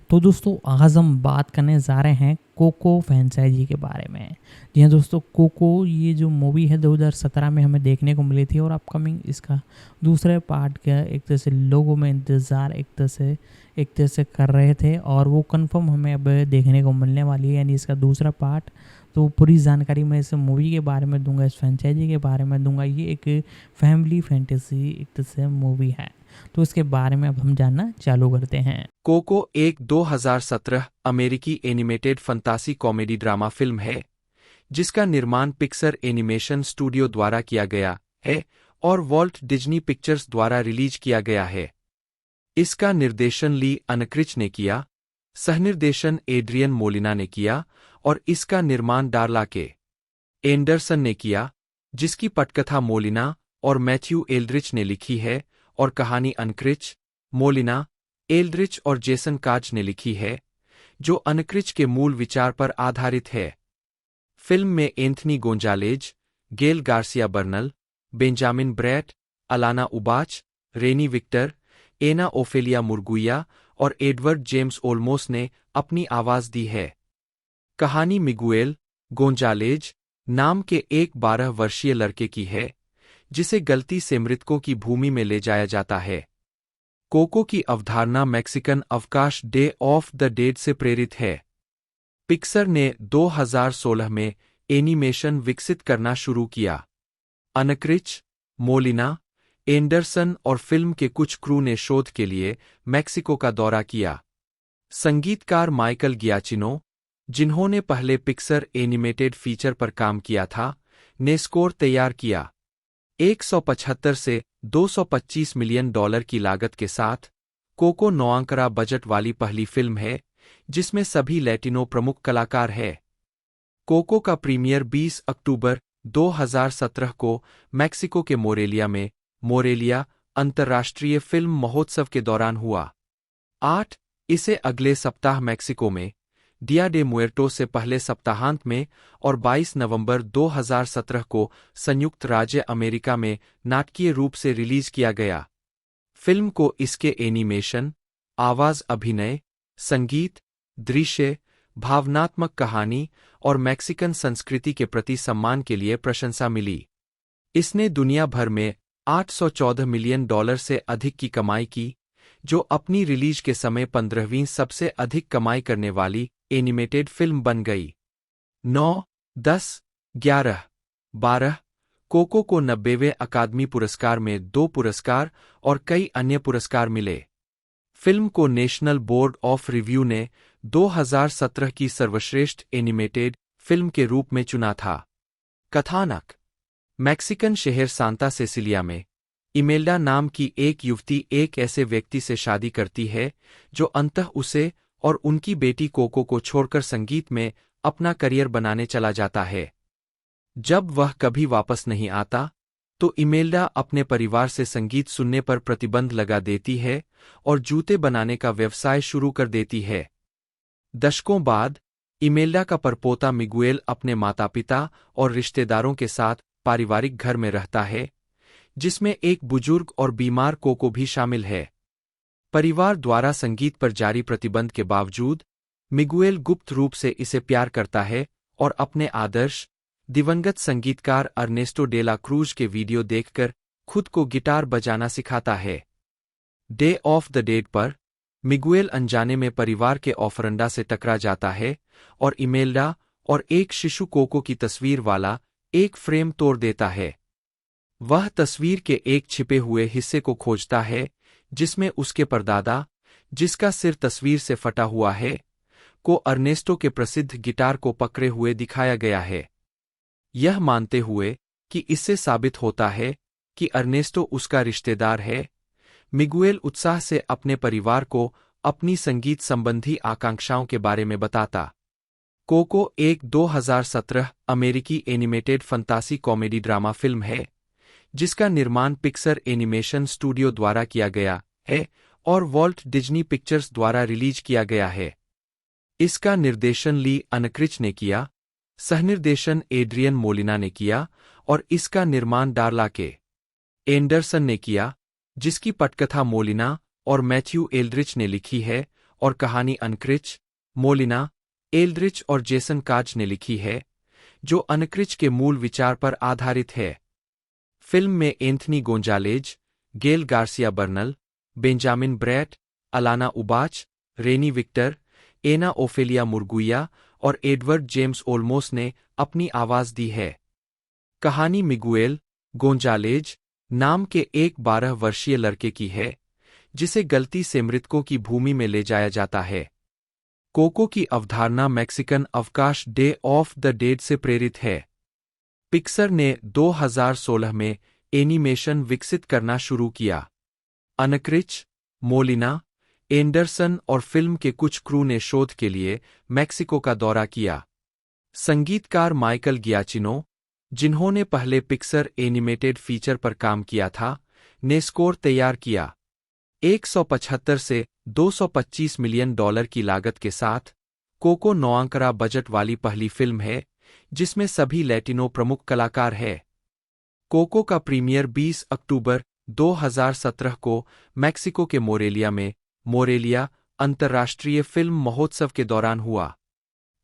तो दोस्तों आज हम बात करने जा रहे हैं कोको फ्रेंचाइजी के बारे में। जी हाँ दोस्तों, कोको ये जो मूवी है 2017 में हमें देखने को मिली थी और अपकमिंग इसका दूसरे पार्ट का एक तरह से लोगों में इंतज़ार एक तरह से कर रहे थे और वो कंफर्म हमें अब देखने को मिलने वाली है, यानी इसका दूसरा पार्ट। तो पूरी जानकारी मैं इस मूवी के बारे में दूंगा, इस फ्रेंचाइजी के बारे में दूंगा। ये एक फैमिली फैंटेसी एक तरह से मूवी है, तो इसके बारे में अब हम जानना चालू करते हैं। कोको एक 2017 अमेरिकी एनिमेटेड फंतासी कॉमेडी ड्रामा फिल्म है जिसका निर्माण पिक्सर एनिमेशन स्टूडियो द्वारा किया गया है और वॉल्ट डिज्नी पिक्चर्स द्वारा रिलीज किया गया है। इसका निर्देशन ली अनक्रिच ने किया, सहनिर्देशन एड्रियन मोलिना ने किया और इसका निर्माण डार्ला के एंडरसन ने किया, जिसकी पटकथा मोलिना और मैथ्यू एल्ड्रिच ने लिखी है और कहानी अनक्रिच, मोलिना, एल्ड्रिच और जेसन काज ने लिखी है, जो अनक्रिच के मूल विचार पर आधारित है। फिल्म में Anthony Gonzalez, Gael Garcia Bernal, Benjamin Bratt, Alanna Ubach, Renee Victor, Ana Ofelia Murguia और एडवर्ड जेम्स ओल्मोस ने अपनी आवाज दी है। कहानी मिगुएल गोंजालेज नाम के एक 12 वर्षीय लड़के की है जिसे गलती से मृतकों की भूमि में ले जाया जाता है। कोको की अवधारणा मैक्सिकन अवकाश डे ऑफ द डेड से प्रेरित है। पिक्सर ने 2016 में एनिमेशन विकसित करना शुरू किया। अनक्रिच, मोलिना, एंडरसन और फिल्म के कुछ क्रू ने शोध के लिए मैक्सिको का दौरा किया। संगीतकार माइकल गियाचिनो, जिन्होंने पहले पिक्सर एनिमेटेड फीचर पर काम किया था, ने स्कोर तैयार किया। 175 से $225 मिलियन की लागत के साथ कोको 9 बजट वाली पहली फिल्म है जिसमें सभी लैटिनो प्रमुख कलाकार हैं। कोको का प्रीमियर 20 अक्टूबर 2017 को मैक्सिको के मोरेलिया अंतर्राष्ट्रीय फिल्म महोत्सव के दौरान हुआ। 8 इसे अगले सप्ताह मैक्सिको में डिया डे मुएर्टो से पहले सप्ताहांत में और 22 नवंबर 2017 को संयुक्त राज्य अमेरिका में नाटकीय रूप से रिलीज किया गया। फिल्म को इसके एनिमेशन, आवाज अभिनय, संगीत, दृश्य, भावनात्मक कहानी और मैक्सिकन संस्कृति के प्रति सम्मान के लिए प्रशंसा मिली। इसने दुनिया भर में $814 मिलियन से अधिक की कमाई की, जो अपनी रिलीज के समय 15वीं सबसे अधिक कमाई करने वाली एनिमेटेड फिल्म बन गई। 9, 10, 11, 12 कोको को 90वें अकादमी पुरस्कार में 2 पुरस्कार और कई अन्य पुरस्कार मिले। फिल्म को नेशनल बोर्ड ऑफ रिव्यू ने 2017 की सर्वश्रेष्ठ एनिमेटेड फिल्म के रूप में चुना था। कथानक: मैक्सिकन शहर सांता सेसिलिया में इमेल्डा नाम की एक युवती एक ऐसे व्यक्ति से शादी करती है जो अंततः उसे और उनकी बेटी कोको को छोड़कर संगीत में अपना करियर बनाने चला जाता है। जब वह कभी वापस नहीं आता, तो इमेल्डा अपने परिवार से संगीत सुनने पर प्रतिबंध लगा देती है और जूते बनाने का व्यवसाय शुरू कर देती है। दशकों बाद, इमेल्डा का परपोता मिगुएल अपने माता-पिता और रिश्तेदारों के साथ पारिवारिक घर में रहता है, जिसमें एक बुजुर्ग और बीमार कोको भी शामिल है। परिवार द्वारा संगीत पर जारी प्रतिबंध के बावजूद, मिगुएल गुप्त रूप से इसे प्यार करता है और अपने आदर्श, दिवंगत संगीतकार अर्नेस्टो डेला क्रूज के वीडियो देखकर खुद को गिटार बजाना सिखाता है। डे ऑफ द डेड पर, मिगुएल अनजाने में परिवार के ऑफरंडा से टकरा जाता है और इमेल्डा और एक शिशु कोको की तस्वीर वाला एक फ्रेम तोड़ देता है। वह तस्वीर के एक छिपे हुए हिस्से को खोजता है जिसमें उसके परदादा, जिसका सिर तस्वीर से फटा हुआ है, को अर्नेस्टो के प्रसिद्ध गिटार को पकड़े हुए दिखाया गया है। यह मानते हुए कि इससे साबित होता है कि अर्नेस्टो उसका रिश्तेदार है, मिगुएल उत्साह से अपने परिवार को अपनी संगीत संबंधी आकांक्षाओं के बारे में बताता। कोको एक 2017 अमेरिकी एनिमेटेड फंतासी कॉमेडी ड्रामा फिल्म है जिसका निर्माण पिक्सर एनिमेशन स्टूडियो द्वारा किया गया है और वॉल्ट डिज्नी पिक्चर्स द्वारा रिलीज किया गया है। इसका निर्देशन ली अनक्रिच ने किया, सहनिर्देशन एड्रियन मोलिना ने किया और इसका निर्माण डार्ला के एंडरसन ने किया, जिसकी पटकथा मोलिना और मैथ्यू एल्ड्रिच ने लिखी है और कहानी अनक्रिच, मोलिना, एल्ड्रिच और जेसन काज ने लिखी है, जो अनक्रिच के मूल विचार पर आधारित है। फिल्म में Anthony Gonzalez, Gael Garcia Bernal, Benjamin Bratt, Alanna Ubach, Renee Victor, Ana Ofelia Murguia और एडवर्ड जेम्स ओल्मोस ने अपनी आवाज दी है। कहानी मिगुएल गोंजालेज नाम के एक 12 वर्षीय लड़के की है, जिसे गलती से मृतकों की भूमि में ले जाया जाता है। कोको की अवधारणा मैक्सिकन अवकाश डे ऑफ द डेड से प्रेरित है। पिक्सर ने 2016 में एनिमेशन विकसित करना शुरू किया। अनक्रिच, मोलिना, एंडरसन और फिल्म के कुछ क्रू ने शोध के लिए मैक्सिको का दौरा किया। संगीतकार माइकल गियाचिनो, जिन्होंने पहले पिक्सर एनिमेटेड फीचर पर काम किया था, ने स्कोर तैयार किया। 175 से $225 मिलियन की लागत के साथ कोको 9 बजट वाली पहली फिल्म है जिसमें सभी लैटिनो प्रमुख कलाकार हैं। कोको का प्रीमियर 20 अक्टूबर 2017 को मैक्सिको के मोरेलिया अंतर्राष्ट्रीय फिल्म महोत्सव के दौरान हुआ।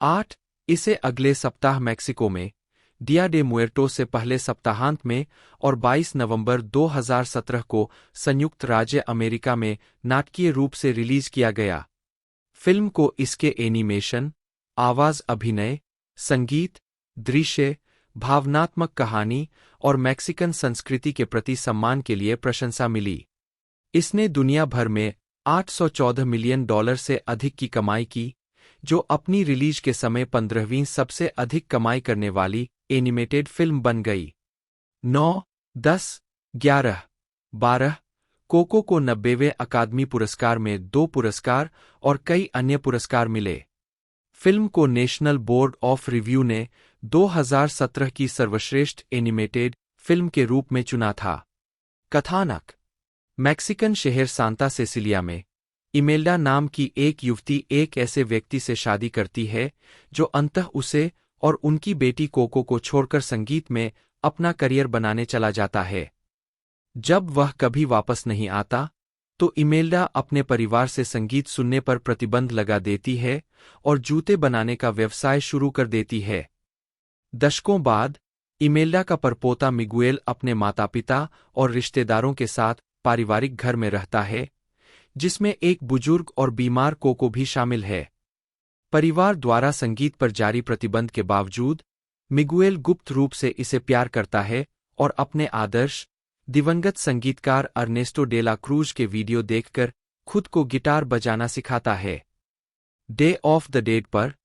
8 इसे अगले सप्ताह मैक्सिको में डिया डे मुएर्टोस से पहले सप्ताहांत में और 22 नवंबर 2017 को संयुक्त राज्य अमेरिका में नाटकीय रूप से रिलीज किया गया। फिल्म को इसके एनिमेशन, आवाज अभिनय, संगीत, दृश्य, भावनात्मक कहानी और मैक्सिकन संस्कृति के प्रति सम्मान के लिए प्रशंसा मिली। इसने दुनिया भर में $814 मिलियन से अधिक की कमाई की, जो अपनी रिलीज के समय 15वीं सबसे अधिक कमाई करने वाली एनिमेटेड फिल्म बन गई। 9, 10, 11, 12 कोको को 90वें अकादमी पुरस्कार में 2 पुरस्कार और कई अन्य पुरस्कार मिले। फिल्म को नेशनल बोर्ड ऑफ रिव्यू ने 2017 की सर्वश्रेष्ठ एनिमेटेड फिल्म के रूप में चुना था। कथानक: मैक्सिकन शहर सांता सेसिलिया में इमेल्डा नाम की एक युवती एक ऐसे व्यक्ति से शादी करती है जो अंततः उसे और उनकी बेटी कोको को छोड़कर संगीत में अपना करियर बनाने चला जाता है। जब वह कभी वापस नहीं आता, तो इमेल्डा अपने परिवार से संगीत सुनने पर प्रतिबंध लगा देती है और जूते बनाने का व्यवसाय शुरू कर देती है। दशकों बाद, इमेल्डा का परपोता मिगुएल अपने माता-पिता और रिश्तेदारों के साथ पारिवारिक घर में रहता है, जिसमें एक बुजुर्ग और बीमार कोको भी शामिल है। परिवार द्वारा संगीत पर जारी प्रतिबंध के बावजूद, मिगुएल गुप्त रूप से इसे प्यार करता है और अपने आदर्श, दिवंगत संगीतकार अर्नेस्टो डे ला क्रूज के वीडियो देखकर खुद को गिटार बजाना सिखाता है। डे ऑफ द डेड पर,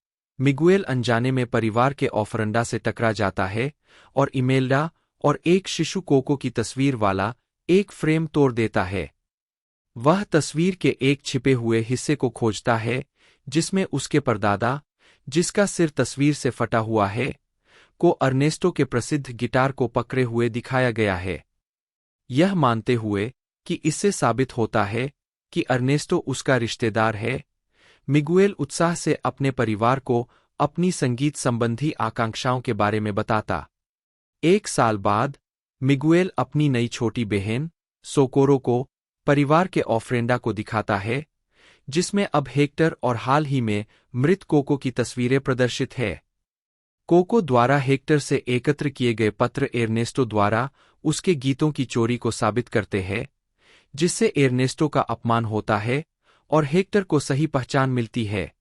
मिगुएल अनजाने में परिवार के ऑफरंडा से टकरा जाता है और इमेल्डा और एक शिशु कोको की तस्वीर वाला एक फ्रेम तोड़ देता है। वह तस्वीर के एक छिपे हुए हिस्से को खोजता है, जिसमें उसके परदादा, जिसका सिर तस्वीर से फटा हुआ है, को अर्नेस्टो के प्रसिद्ध गिटार को पकड़े हुए दिखाया गया है। यह मानते हुए कि इससे साबित होता है कि अर्नेस्टो उसका रिश्तेदार है, मिगुएल उत्साह से अपने परिवार को अपनी संगीत संबंधी आकांक्षाओं के बारे में बताता। 1 साल बाद, मिगुएल अपनी नई छोटी बहन, सोकोरो को परिवार के ऑफरेंडा को दिखाता है, जिसमें अब हेक्टर और हाल ही में मृत कोको की तस्वीरें प्रदर्शित है। कोको द्वारा हेक्टर से एकत्र किए गए पत्र एर्नेस्टो द्वारा उसके गीतों की चोरी को साबित करते हैं, जिससे एर्नेस्टो का अपमान होता है और हेक्टर को सही पहचान मिलती है।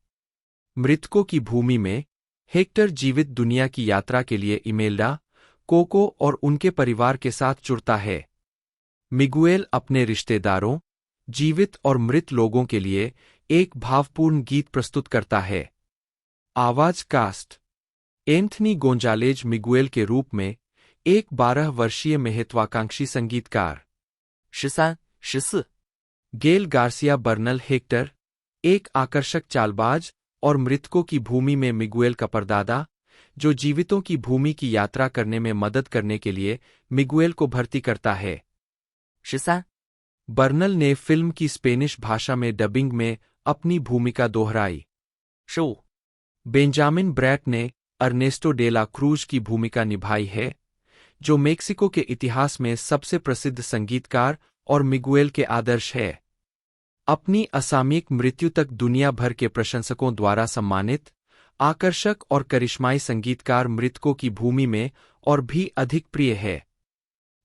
मृतकों की भूमि में, हेक्टर जीवित दुनिया की यात्रा के लिए इमेल्डा, कोको और उनके परिवार के साथ जुड़ता है। मिगुएल अपने रिश्तेदारों, जीवित और मृत लोगों के लिए एक भावपूर्ण गीत प्रस्तुत करता है। आवाज कास्ट: एंथनी गोंजालेज मिगुएल के रूप में एक 12 वर्षीय महत्वाकांक्षी संगीतकार। 13, 14 गेल गार्सिया बर्नल हेक्टर, एक आकर्षक चालबाज और मृतकों की भूमि में मिगुएल का परदादा, जो जीवितों की भूमि की यात्रा करने में मदद करने के लिए मिगुएल को भर्ती करता है। 14 बर्नल ने फिल्म की स्पेनिश भाषा में डबिंग में अपनी भूमिका दोहराई। शो बेंजामिन ब्रैट ने अर्नेस्टो डे ला क्रूज की भूमिका निभाई है, जो मेक्सिको के इतिहास में सबसे प्रसिद्ध संगीतकार और मिगुएल के आदर्श है। अपनी असामयिक मृत्यु तक दुनिया भर के प्रशंसकों द्वारा सम्मानित, आकर्षक और करिश्माई संगीतकार मृतकों की भूमि में और भी अधिक प्रिय है।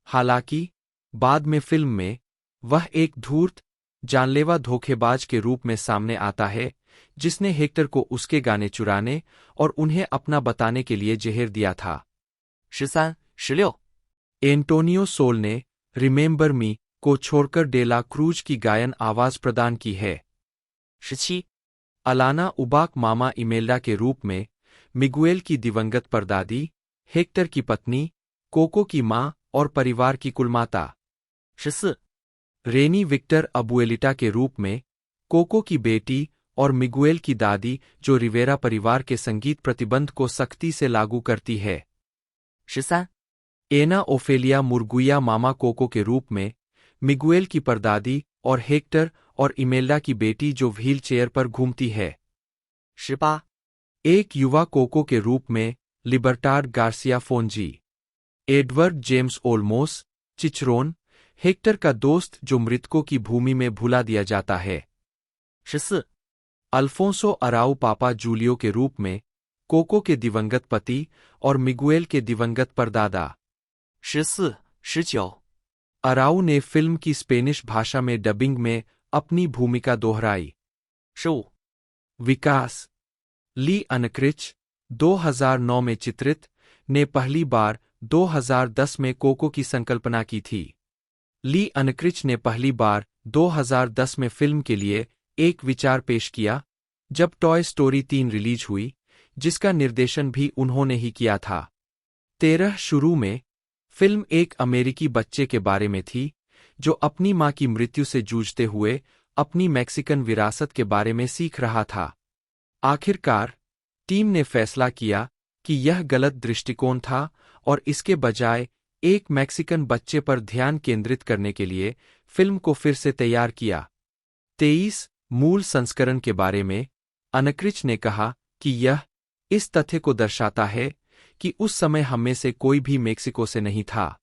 हालांकि बाद में फिल्म में वह एक धूर्त, जानलेवा धोखेबाज के रूप में सामने आता है जिसने हेक्टर को उसके गाने चुराने और उन्हें अपना बताने के लिए जहर दिया था। 13、16。 एंटोनियो सोल ने रिमेंबर मी को छोड़कर डेला क्रूज की गायन आवाज प्रदान की है। 17、 अलाना उबाक मामा इमेल्डा के रूप में, मिगुएल की दिवंगत परदादी, हेक्टर की पत्नी, कोको की मां और परिवार की कुलमाता। 14、 रेनी विक्टर अबुएलिटा के रूप में, कोको की बेटी और मिगुएल की दादी जो रिवेरा परिवार के संगीत प्रतिबंध को सख्ती से लागू करती है। 13、 एना ओफेलिया मुर्गुया मामा कोको के रूप में, मिगुएल की परदादी और हेक्टर और इमेल्डा की बेटी जो व्हील चेयर पर घूमती है। 18、 एक युवा कोको के रूप में, Libertad Garcia Fonzi. Edward James Olmos, Chicharron, Hector का दोस्त जो मृतकों की भूमि में भुला दिया जाता है। 14、 अल्फोंसो अराउ पापा जूलियो के रूप में, कोको के दिवंगत पति और मिगुएल के दिवंगत परदादा। 14、19。 अराउ ने फिल्म की स्पेनिश भाषा में डबिंग में अपनी भूमिका दोहराई। 15、 विकास ली अनक्रिच 2009 में चित्रित ने पहली बार 2010 में कोको की संकल्पना की थी। ली अनक्रिच ने पहली बार 2010 में फिल्म के लिए एक विचार पेश किया जब टॉय स्टोरी 3 रिलीज हुई, जिसका निर्देशन भी उन्होंने ही किया था। 13 शुरू में फिल्म एक अमेरिकी बच्चे के बारे में थी जो अपनी मां की मृत्यु से जूझते हुए अपनी मैक्सिकन विरासत के बारे में सीख रहा था। आखिरकार टीम ने फैसला किया कि यह गलत दृष्टिकोण था और इसके बजाय एक मैक्सिकन बच्चे पर ध्यान केंद्रित करने के लिए फिल्म को फिर से तैयार किया। 23 मूल संस्करण के बारे में अनक्रिच ने कहा कि यह इस तथ्य को दर्शाता है कि उस समय हम में से कोई भी मेक्सिको से नहीं था।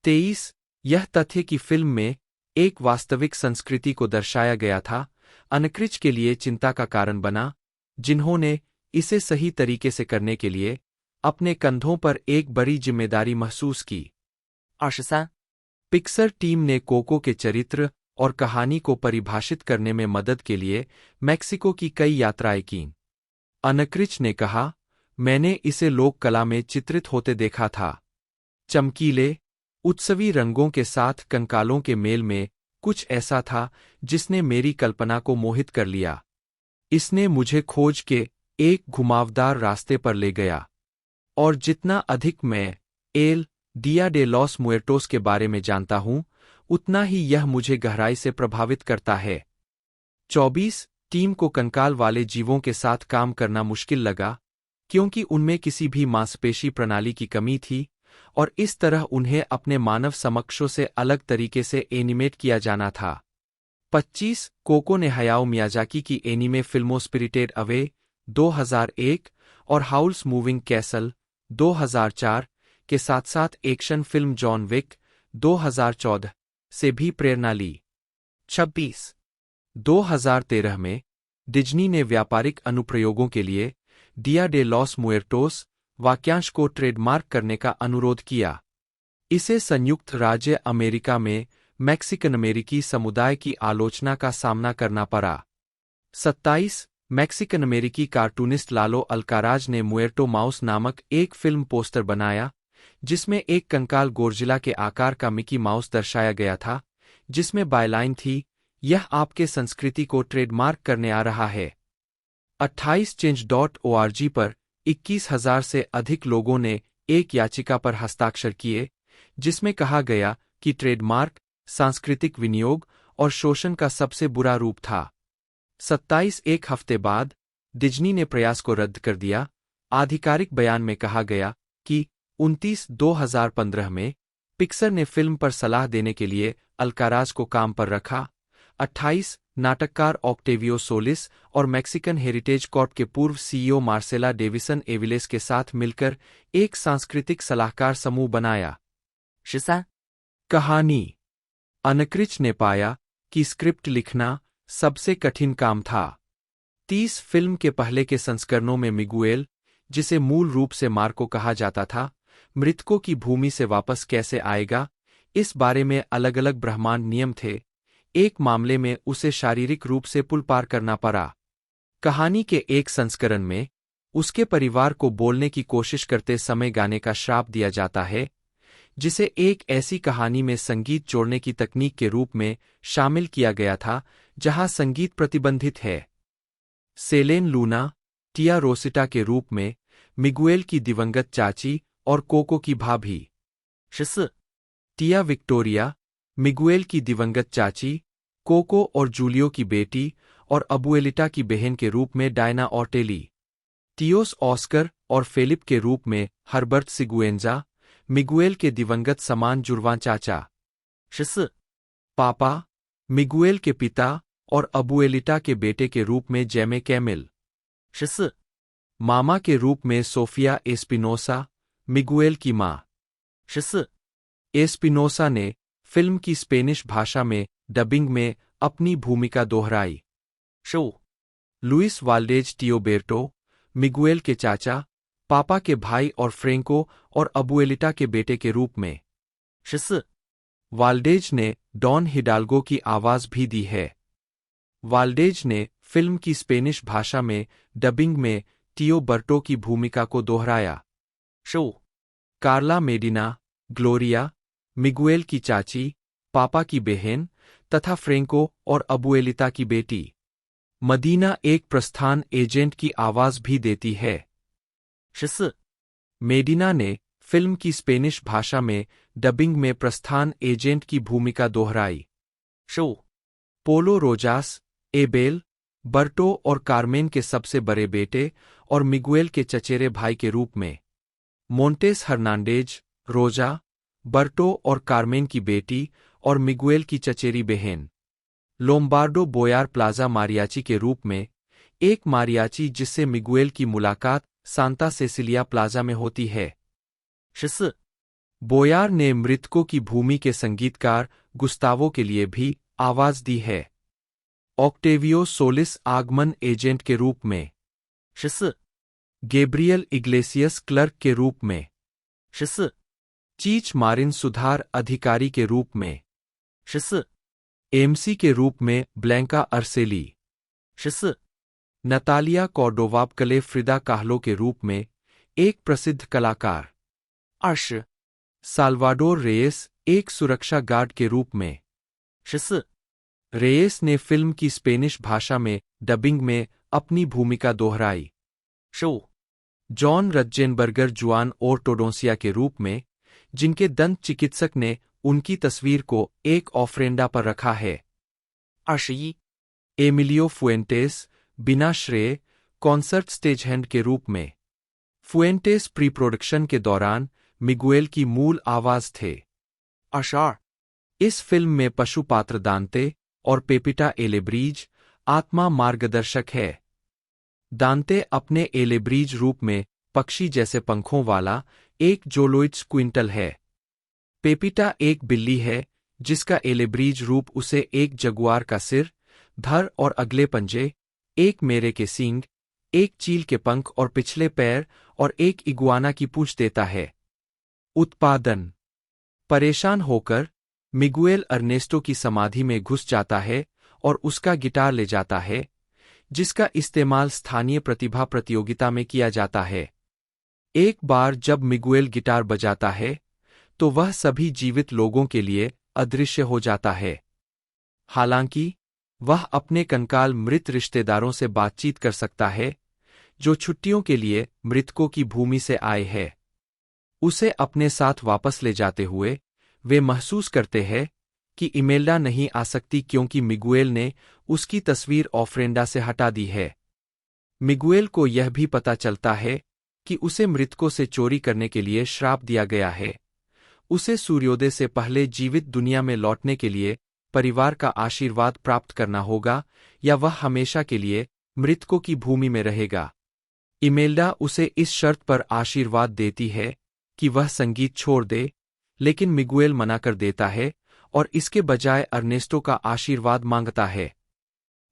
23 यह तथ्य कि फिल्म में एक वास्तविक संस्कृति को दर्शाया गया था, अनक्रिच के लिए चिंता का कारण बना, जिन्होंने इसे सही तरीके से करने के लिए अपने कंधों पर एक बड़ी जिम्मेदारी महसूस की। 23、 पिक्सर टीम ने कोको के चरित्र और कहानी को परिभाषित करने में मदद के लिए मैक्सिको की कई यात्राएं कीं। अनक्रिच ने कहा, मैंने इसे लोक कला में चित्रित होते देखा था। चमकीले, उत्सवी रंगों के साथ कंकालों के मेल में कुछ ऐसा था जिसने मेरी कल्पना को मोहित कर लिया। इसने मुझे खोज के एक घुमावदार रास्ते पर ले गया। और जितना अधिक मैं एल डिया डे लॉस मुएर्टोस के बारे में जानता हूं, उतना ही यह मुझे गहराई से प्रभावित करता है। 24 टीम को कंकाल वाले जीवों के साथ काम करना मुश्किल लगा क्योंकि उनमें किसी भी मांसपेशी प्रणाली की कमी थी और इस तरह उन्हें अपने मानव समकक्षों से अलग तरीके से एनिमेट किया जाना था। 25 कोको ने हयाओ मियाजाकी की एनीमे फिल्मों स्पिरिटेड अवे 2001 और हाउल्स मूविंग कैसल 2004 के साथ साथ एक्शन फिल्म जॉन विक 2014 से भी प्रेरणा ली। 26, 2013 में डिज्नी ने व्यापारिक अनुप्रयोगों के लिए डिया डे लॉस मुएर्टोस वाक्यांश को ट्रेडमार्क करने का अनुरोध किया। इसे संयुक्त राज्य अमेरिका में मैक्सिकन अमेरिकी समुदाय की आलोचना का सामना करना पड़ा। 27 मैक्सिकन अमेरिकी कार्टूनिस्ट लालो अल्काराज ने मुएर्टो माउस नामक एक फिल्म पोस्टर बनाया जिसमें एक कंकाल गोरजिला के आकार का मिकी माउस दर्शाया गया था, जिसमें बायलाइन थी, यह आपके संस्कृति को ट्रेडमार्क करने आ रहा है। 28 change.org पर 21,000 से अधिक लोगों ने एक याचिका पर हस्ताक्षर किए जिसमें कहा गया कि ट्रेडमार्क सांस्कृतिक विनियोग और शोषण का सबसे बुरा रूप था। 27 एक हफ्ते बाद डिज्नी ने प्रयास को रद्द कर दिया। आधिकारिक बयान में कहा गया कि 29/2015 में पिक्सर ने फिल्म पर सलाह देने के लिए अल्काराज को काम पर रखा। 28 नाटककार ऑक्टेवियो सोलिस और मैक्सिकन हेरिटेज कॉर्प के पूर्व सीईओ मार्सेला डेविसन एविलेस के साथ मिलकर एक सांस्कृतिक सलाहकार समूह बनाया। 13, कहानी अनक्रिच ने पाया कि स्क्रिप्ट लिखना, सबसे कठिन काम था। 30 फिल्म के पहले के संस्करणों में मिगुएल, जिसे मूल रूप से मार्को कहा जाता था, मृतकों की भूमि से वापस कैसे आएगा, इस बारे में अलग अलग ब्रह्मांड नियम थे। एक मामले में उसे शारीरिक रूप से पुल पार करना पड़ा। कहानी के एक संस्करण में उसके परिवार को बोलने की कोशिश करते समय गाने का श्राप दिया जाता है, जिसे एक ऐसी कहानी में संगीत जोड़ने की तकनीक के रूप में शामिल किया गया था जहां संगीत प्रतिबंधित है। सेलेन लूना, टिया रोसिटा के रूप में मिगुएल की दिवंगत चाची और कोको की भाभी। 14、टिया विक्टोरिया, मिगुएल की दिवंगत चाची, कोको और जूलियो की बेटी और अबुएलिटा की बहन के रूप में डायना ऑर्टेली। टियोस ऑस्कर और फेलिप के रूप में हर्बर्ट सिगुएंजा, मिगुएल के दिवंगत समान जुड़वां चाचा। 14、पापा, मिगुएल के पिता और अबुएलिटा के बेटे के रूप में जेमे कैमिल। 14、मामा के रूप में सोफिया एस्पिनोसा, मिगुएल की मां। 14、एस्पिनोसा ने फिल्म की स्पेनिश भाषा में डबिंग में अपनी भूमिका दोहराई। 15、लुइस वाल्डेज टियोबेर्टो, मिगुएल के चाचा, पापा के भाई और फ्रेंको और अबुएलिटा के बेटे के रूप में। 14、वाल्डेज ने डॉन हिडाल्गो की आवाज भी दी है। वाल्डेज ने फिल्म की स्पेनिश भाषा में डबिंग में टियो बर्टो की भूमिका को दोहराया। 15、कार्ला मेडिना, ग्लोरिया, मिगुएल की चाची, पापा की बहन तथा फ्रेंको और अबुएलिता की बेटी। मदीना एक प्रस्थान एजेंट की आवाज भी देती है। 14、मेडिना ने फिल्म की स्पेनिश भाषा में डबिंग में प्रस्थान एजेंट की भूमिका दोहराई। 15、पोलो रोजास, एबेल, बर्टो और कार्मेन के सबसे बड़े बेटे और मिगुएल के चचेरे भाई के रूप में। मोंटेस हर्नांडेज, रोजा, बर्टो और कार्मेन की बेटी और मिगुएल की चचेरी बहन। लोम्बार्डो बोयार प्लाजा मारियाची के रूप में, एक मारियाची जिससे मिगुएल की मुलाकात सांता सेसिलिया प्लाजा में होती है। 14、बोयार ने मृतकों की भूमि के संगीतकार गुस्तावो के लिए भी आवाज दी है। ऑक्टेवियो सोलिस आगमन एजेंट के रूप में। 14、गेब्रियल इग्लेसियस क्लर्क के रूप में। 14、चीच मारिन सुधार अधिकारी के रूप में। 14、एमसी के रूप में ब्लैंका अर्सेली। 14、नतालिया कॉर्डोवापकले फ्रिदा काहलो के रूप में एक प्रसिद्ध कलाकार। 20、साल्वाडोर रेयस एक सुरक्षा गार्ड के रूप में। 14、रेयस ने फिल्म की स्पेनिश भाषा में डबिंग में अपनी भूमिका दोहराई। 15、जॉन रज्जेनबर्गर जुआन ओर्टोडोंसिया के रूप में, जिनके दंत चिकित्सक ने उनकी तस्वीर को एक ऑफरेंडा पर रखा है। 21、एमिलियो फुएंटेस, बिना श्रेय, कॉन्सर्ट स्टेजहैंड के रूप में। फुएंटेस प्री प्रोडक्शन के दौरान मिगुएल की मूल आवाज थे। 22、इस फिल्म में पशु पात्र दांते और पेपिटा एलेब्रीज आत्मा मार्गदर्शक है। दांते अपने एलेब्रीज रूप में पक्षी जैसे पंखों वाला एक जोलोइड स्क्विंटल है। पेपिटा एक बिल्ली है जिसका एलेब्रीज रूप उसे एक जगुआर का सिर, धड़ और अगले पंजे, एक मेरे के सींग, एक चील के पंख और पिछले पैर और एक इगुआना की पूंछ देता है। उत्पादन। परेशान होकर मिगुएल अर्नेस्टो की समाधि में घुस जाता है और उसका गिटार ले जाता है, जिसका इस्तेमाल स्थानीय प्रतिभा प्रतियोगिता में किया जाता है। एक बार जब मिगुएल गिटार बजाता है तो वह सभी जीवित लोगों के लिए अदृश्य हो जाता है। हालांकि वह अपने कंकाल मृत रिश्तेदारों से बातचीत कर सकता है, जो छुट्टियों के लिए मृतकों की भूमि से आए हैं। उसे अपने साथ वापस ले जाते हुए वे महसूस करते हैं कि इमेल्डा नहीं आ सकती क्योंकि मिगुएल ने उसकी तस्वीर ऑफरेंडा से हटा दी है। मिगुएल को यह भी पता चलता है कि उसे मृतकों से चोरी करने के लिए श्राप दिया गया है। उसे सूर्योदय से पहले जीवित दुनिया में लौटने के लिए परिवार का आशीर्वाद प्राप्त करना होगा या वह हमेशा के लिए मृतकों की भूमि में रहेगा। इमेल्डा उसे इस शर्त पर आशीर्वाद देती है कि वह संगीत छोड़ दे, लेकिन मिगुएल मना कर देता है और इसके बजाय अर्नेस्टो का आशीर्वाद मांगता है।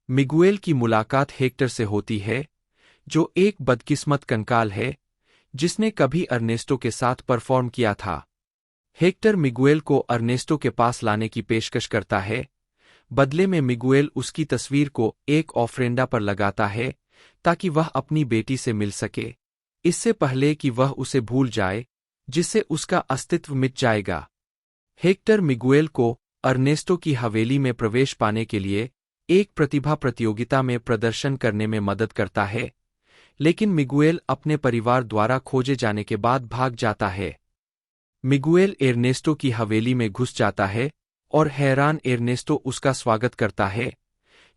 मिगुएल की मुलाकात हेक्टर से होती है, जो एक बदकिस्मत कंकाल है जिसने कभी अर्नेस्टो के साथ परफॉर्म किया था। हेक्टर मिगुएल को अर्नेस्टो के पास लाने की पेशकश करता है। बदले में मिगुएल उसकी तस्वीर को एक ऑफरेंडा पर लगाता है ताकि वह अपनी बेटी से मिल सके, इससे पहले कि वह उसे भूल जाए, जिससे उसका अस्तित्व मिट जाएगा। हेक्टर मिगुएल को अर्नेस्टो की हवेली में प्रवेश पाने के लिए एक प्रतिभा प्रतियोगिता में प्रदर्शन करने में मदद करता है, लेकिन मिगुएल अपने परिवार द्वारा खोजे जाने के बाद भाग जाता है। मिगुएल एर्नेस्टो की हवेली में घुस जाता है और हैरान एर्नेस्टो उसका स्वागत करता है,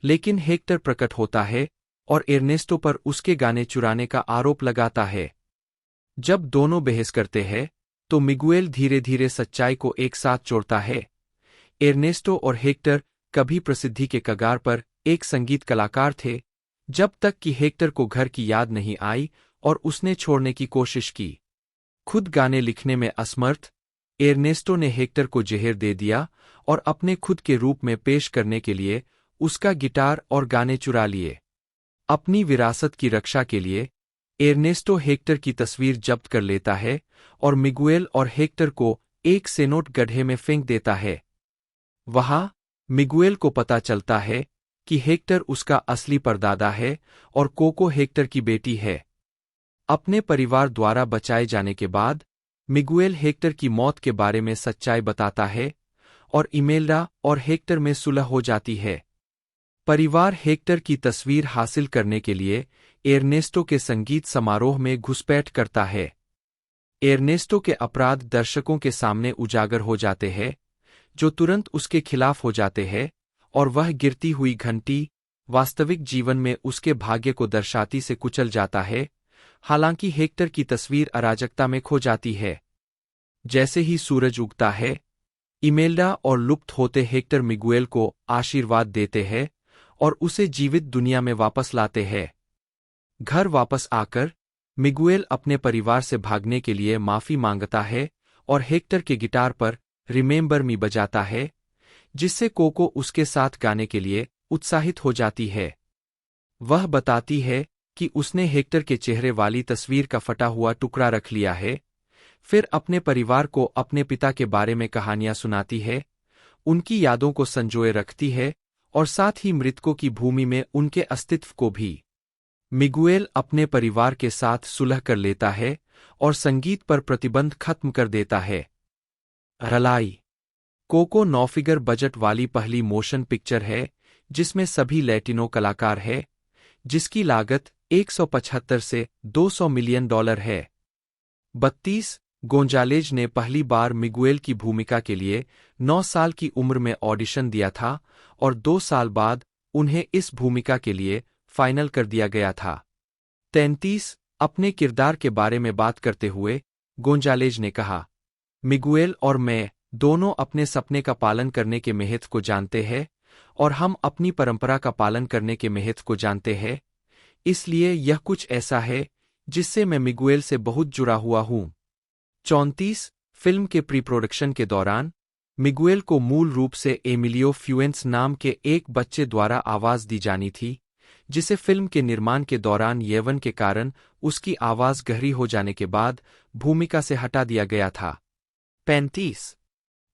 लेकिन हेक्टर प्रकट होता है और एर्नेस्टो पर उसके गाने चुराने का आरोप लगाता है। जब दोनों बहस करते हैं, तो मिगुएल धीरे धीरे सच्चाई को एक साथ जोड़ता है। एर्नेस्टो और हेक्टर कभी प्रसिद्धि के कगार पर एक संगीत कलाकार थे, जब तक कि हेक्टर को घर की याद नहीं आई और उसने छोड़ने की कोशिश की। खुद गाने लिखने में असमर्थ, एर्नेस्टो ने हेक्टर को जहर दे दिया और अपने खुद के रूप में पेश करने के लिए उसका गिटार और गाने चुरा लिए। अपनी विरासत की रक्षा के लिए एर्नेस्टो हेक्टर की तस्वीर जब्त कर लेता है और मिगुएल और हेक्टर को एक सेनोट गड्ढे में फेंक देता है। वहां मिगुएल को पता चलता है कि हेक्टर उसका असली परदादा है और कोको हेक्टर की बेटी है। अपने परिवार द्वारा बचाए जाने के बाद मिगुएल हेक्टर की मौत के बारे में सच्चाई बताता है और इमेल्डा और हेक्टर में सुलह हो जाती है। परिवार हेक्टर की तस्वीर हासिल करने के लिए एर्नेस्टो के संगीत समारोह में घुसपैठ करता है। एर्नेस्टो के अपराध दर्शकों के सामने उजागर हो जाते हैं, जो तुरंत उसके खिलाफ हो जाते हैं, और वह गिरती हुई घंटी वास्तविक जीवन में उसके भाग्य को दर्शाती से कुचल जाता है। हालांकि हेक्टर की तस्वीर अराजकता में खो जाती है। जैसे ही सूरज उगता है, इमेल्डा और लुप्त होते हेक्टर मिगुएल को आशीर्वाद देते हैं और उसे जीवित दुनिया में वापस लाते हैं। घर वापस आकर मिगुएल अपने परिवार से भागने के लिए माफी मांगता है और हेक्टर के गिटार पर रिमेंबर मी बजाता है, जिससे कोको उसके साथ गाने के लिए उत्साहित हो जाती है। वह बताती है कि उसने हेक्टर के चेहरे वाली तस्वीर का फटा हुआ टुकड़ा रख लिया है। फिर अपने परिवार को अपने पिता के बारे में कहानियां सुनाती है, उनकी यादों को संजोए रखती है और साथ ही मृतकों की भूमि में उनके अस्तित्व को भी। मिगुएल अपने परिवार के साथ सुलह कर लेता है और संगीत पर प्रतिबंध खत्म कर देता है। रलाई कोको 9 फिगर बजट वाली पहली मोशन पिक्चर है जिसमें सभी लैटिनो कलाकार हैं, जिसकी लागत 175 से $200 मिलियन है। 32 गोंजालेज ने पहली बार मिगुएल की भूमिका के लिए 9 साल की उम्र में ऑडिशन दिया था और 2 साल बाद उन्हें इस भूमिका के लिए फाइनल कर दिया गया था। 33 अपने किरदार के बारे में बात करते हुए गोंजालेज ने कहा, मिगुएल और मैं दोनों अपने सपने का पालन करने के महत्व को जानते हैं और हम अपनी परंपरा का पालन करने के महत्व को जानते हैं, इसलिए यह कुछ ऐसा है जिससे मैं मिगुएल से बहुत जुड़ा हुआ हूं। 34 फिल्म के प्री प्रोडक्शन के दौरान मिगुएल को मूल रूप से एमिलियो फ्यूएंस नाम के एक बच्चे द्वारा आवाज दी जानी थी, जिसे फिल्म के निर्माण के दौरान यौवन के कारण उसकी आवाज गहरी हो जाने के बाद भूमिका से हटा दिया गया था। 35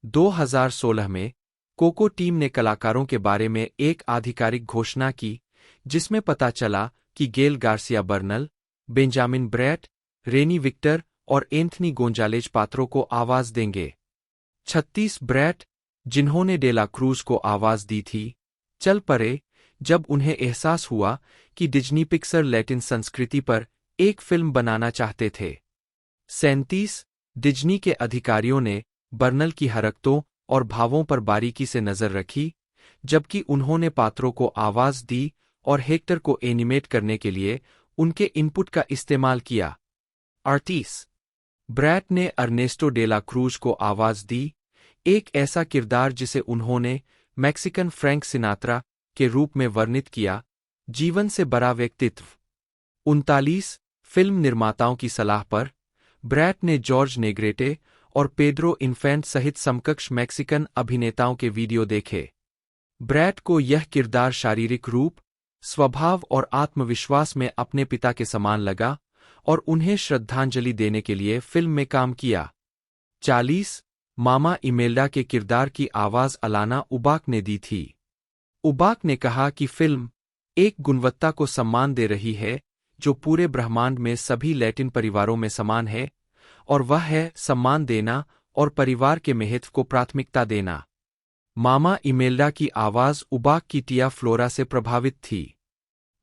2016 में कोको टीम ने कलाकारों के बारे में एक आधिकारिक घोषणा की, जिसमें पता चला कि Gael Garcia Bernal, Benjamin Bratt, Renee Victor और एंथनी गोंजालेज पात्रों को आवाज देंगे। 36 ब्रैट, जिन्होंने डेला क्रूज को आवाज दी थी, चल पड़े जब उन्हें एहसास हुआ कि डिज्नी पिक्सर लैटिन संस्कृति पर एक फिल्म बनाना चाहते थे। 37 डिज्नी के अधिकारियों ने बर्नल की हरकतों और भावों पर बारीकी से नजर रखी, जबकि उन्होंने पात्रों को आवाज दी और हेक्टर को एनिमेट करने के लिए उनके इनपुट का इस्तेमाल किया। 38 ब्रैट ने अर्नेस्टो डेला क्रूज को आवाज दी, एक ऐसा किरदार जिसे उन्होंने मैक्सिकन फ्रैंक सिनात्रा के रूप में वर्णित किया, जीवन से बड़ा व्यक्तित्व। 39 फिल्म निर्माताओं की सलाह पर ब्रैट ने जॉर्ज नेग्रेटे और पेड्रो इन्फेंट सहित समकक्ष मैक्सिकन अभिनेताओं के वीडियो देखे। ब्रैट को यह किरदार शारीरिक रूप स्वभाव और आत्मविश्वास में अपने पिता के समान लगा और उन्हें श्रद्धांजलि देने के लिए फिल्म में काम किया। 40 मामा इमेल्डा के किरदार की आवाज अलाना उबाक ने दी थी। उबाक ने कहा कि फिल्म एक गुणवत्ता को सम्मान दे रही है जो पूरे ब्रह्मांड में सभी लैटिन परिवारों में समान है, और वह है सम्मान देना और परिवार के महत्व को प्राथमिकता देना। मामा इमेल्डा की आवाज उबाक की टिया फ्लोरा से प्रभावित थी।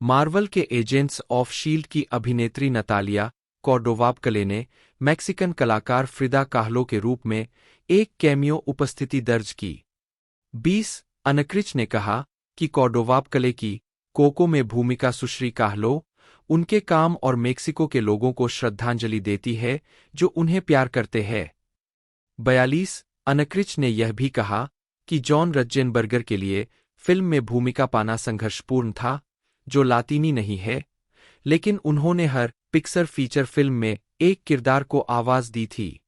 मार्वल के एजेंट्स ऑफ शील्ड की अभिनेत्री नतालिया कॉर्डोवाबकले ने मैक्सिकन कलाकार फ्रिदा काहलो के रूप में एक कैमियो उपस्थिति दर्ज की। 20 अनक्रिच ने कहा कि कॉर्डोवाबकले की कोको में भूमिका सुश्री काहलो उनके काम और मेक्सिको के लोगों को श्रद्धांजलि देती है जो उन्हें प्यार करते हैं। 42 अनक्रिच ने यह भी कहा कि जॉन रज्जेनबर्गर के लिए फिल्म में भूमिका पाना संघर्षपूर्ण था, जो लातीनी नहीं है, लेकिन उन्होंने हर पिक्सर फीचर फिल्म में एक किरदार को आवाज दी थी।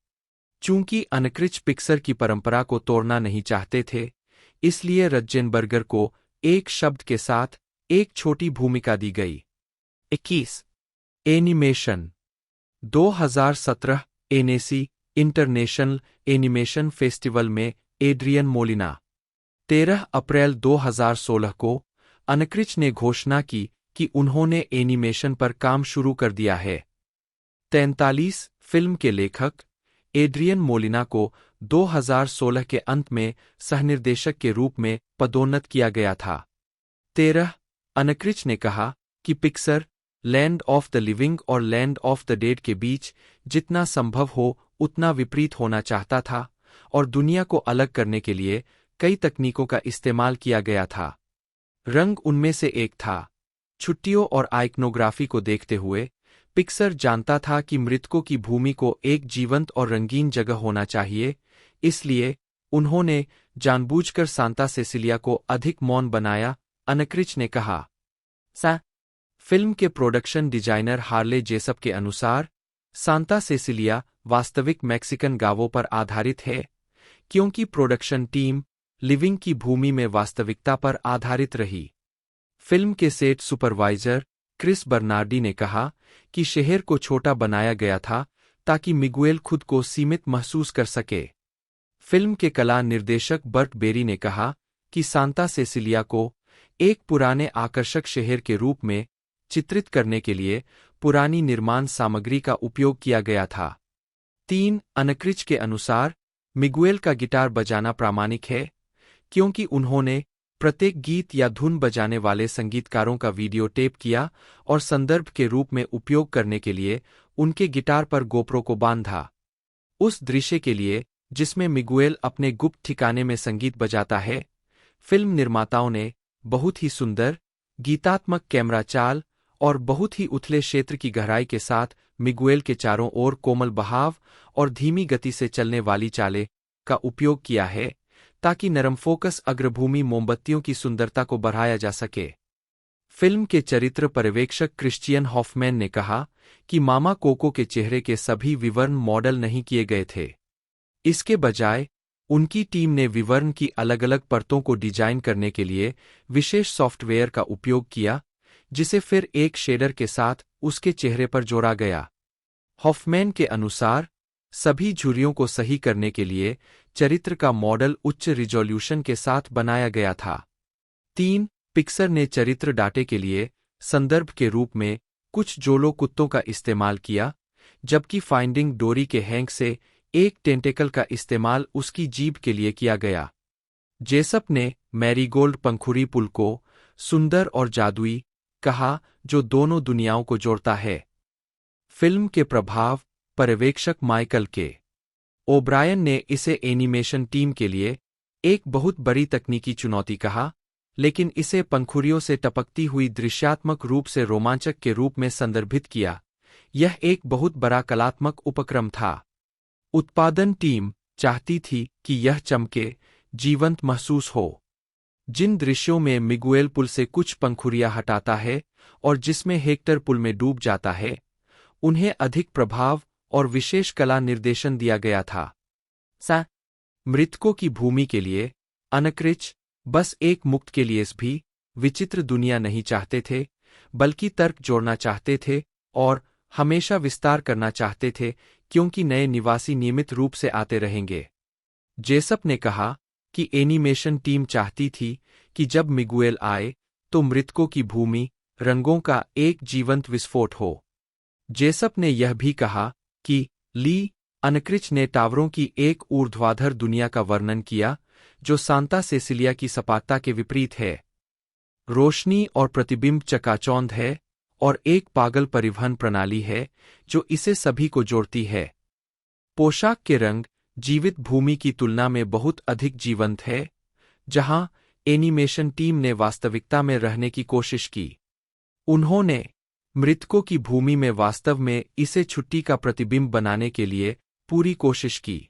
चूंकि अनक्रिच पिक्सर की परंपरा को तोड़ना नहीं चाहते थे, इसलिए रज्जेनबर्गर को एक शब्द के साथ एक छोटी भूमिका दी गई। 21 animation 2017 NAC international animation festival में एड्रियन मोलिना। 13 अप्रैल 2016 को अनक्रिच ने घोषणा की कि उन्होंने एनिमेशन पर काम शुरू कर दिया है। 43 फिल्म के लेखक एड्रियन मोलिना को 2016 के अंत में सहनिर्देशक के रूप में पदोन्नत किया गया था। 13 अनक्रिच ने कहा कि Pixar land of the living और लैंड ऑफ द डेड के बीच जितना संभव हो उतना विपरीत होना चाहता था और दुनिया को अलग करने के लिए कई तकनीकों का इस्तेमाल किया गया था। रंग उनमें से एक था। छुट्टियों और आइकनोग्राफी को देखते हुए पिक्सर जानता था कि मृतकों की भूमि को एक जीवंत और रंगीन जगह होना चाहिए, इसलिए उन्होंने जानबूझकर सांता सेसिलिया को अधिक मौन बनाया, अनक्रिच ने कहा। फिल्म के प्रोडक्शन डिजाइनर हार्ले जेसप के अनुसार सांता सेसिलिया वास्तविक मैक्सिकन गांवों पर आधारित है, क्योंकि प्रोडक्शन टीम लिविंग की भूमि में वास्तविकता पर आधारित रही। फिल्म के सेट सुपरवाइजर क्रिस बर्नार्डी ने कहा कि शहर को छोटा बनाया गया था ताकि मिगुएल खुद को सीमित महसूस कर सके। फिल्म के कला निर्देशक बर्ट बेरी ने कहा कि सांता सेसिलिया को एक पुराने आकर्षक शहर के रूप में चित्रित करने के लिए पुरानी निर्माण सामग्री का उपयोग किया गया था। 3 अनक्रिच के अनुसार मिगुएल का गिटार बजाना प्रामाणिक है, क्योंकि उन्होंने प्रत्येक गीत या धुन बजाने वाले संगीतकारों का वीडियो टेप किया और संदर्भ के रूप में उपयोग करने के लिए उनके गिटार पर गोप्रो को बांधा। उस दृश्य के लिए जिसमें मिगुएल अपने गुप्त ठिकाने में संगीत बजाता है, फिल्म निर्माताओं ने बहुत ही सुंदर, गीतात्मक कैमरा चाल और बहुत ही उथले क्षेत्र की गहराई के साथ मिगुएल के चारों ओर कोमल बहाव और धीमी गति से चलने वाली चालें का उपयोग किया है, ताकि नरम फोकस अग्रभूमि मोमबत्तियों की सुंदरता को बढ़ाया जा सके। फिल्म के चरित्र पर्यवेक्षक क्रिश्चियन हॉफमैन ने कहा कि मामा कोको के चेहरे के सभी विवरण मॉडल नहीं किए गए थे। इसके बजाय उनकी टीम ने विवरण की अलग-अलग परतों को डिजाइन करने के लिए विशेष सॉफ्टवेयर का उपयोग किया, जिसे फिर एक शेडर के साथ उसके चेहरे पर जोड़ा गया। हॉफमैन के अनुसार सभी झुर्रियों को सही करने के लिए चरित्र का मॉडल उच्च रिजोल्यूशन के साथ बनाया गया था। 3 पिक्सर ने चरित्र डाटे के लिए संदर्भ के रूप में कुछ जोलो कुत्तों का इस्तेमाल किया, जबकि फाइंडिंग डोरी के हैंक से एक टेंटेकल का इस्तेमाल उसकी जीभ के लिए किया गया। जेसप ने मैरीगोल्ड पंखुड़ी पुल को सुंदर और जादुई कहा, जो दोनों दुनियाओं को जोड़ता है। फिल्म के प्रभाव पर्यवेक्षक माइकल के ओब्रायन ने इसे एनिमेशन टीम के लिए एक बहुत बड़ी तकनीकी चुनौती कहा, लेकिन इसे पंखुड़ियों से टपकती हुई दृश्यात्मक रूप से रोमांचक के रूप में संदर्भित किया। यह एक बहुत बड़ा कलात्मक उपक्रम था। उत्पादन टीम चाहती थी कि यह चमके, जीवंत महसूस हो। जिन दृश्यों में मिगुएल पुल से कुछ पंखुड़ियां हटाता है और जिसमें हेक्टर पुल में डूब जाता है, उन्हें अधिक प्रभाव और विशेष कला निर्देशन दिया गया था। मृतकों की भूमि के लिए अनक्रिच बस एक मुक्त के लिए भी विचित्र दुनिया नहीं चाहते थे, बल्कि तर्क जोड़ना चाहते थे और हमेशा विस्तार करना चाहते थे, क्योंकि नए निवासी नियमित रूप से आते रहेंगे। जेसप ने कहा कि एनिमेशन टीम चाहती थी कि जब मिगुएल आए तो मृतकों की भूमि रंगों का एक जीवंत विस्फोट हो। जेसप ने यह भी कहा कि ली अनक्रिच ने टावरों की एक ऊर्ध्वाधर दुनिया का वर्णन किया जो सांता सेसिलिया की सपाटता के विपरीत है। रोशनी और प्रतिबिंब चकाचौंध है और एक पागल परिवहन प्रणाली है जो इसे सभी को जोड़ती है। पोशाक के रंग जीवित भूमि की तुलना में बहुत अधिक जीवंत है, जहां एनिमेशन टीम ने वास्तविकता में रहने की कोशिश की। उन्होंने मृतकों की भूमि में वास्तव में इसे छुट्टी का प्रतिबिंब बनाने के लिए पूरी कोशिश की।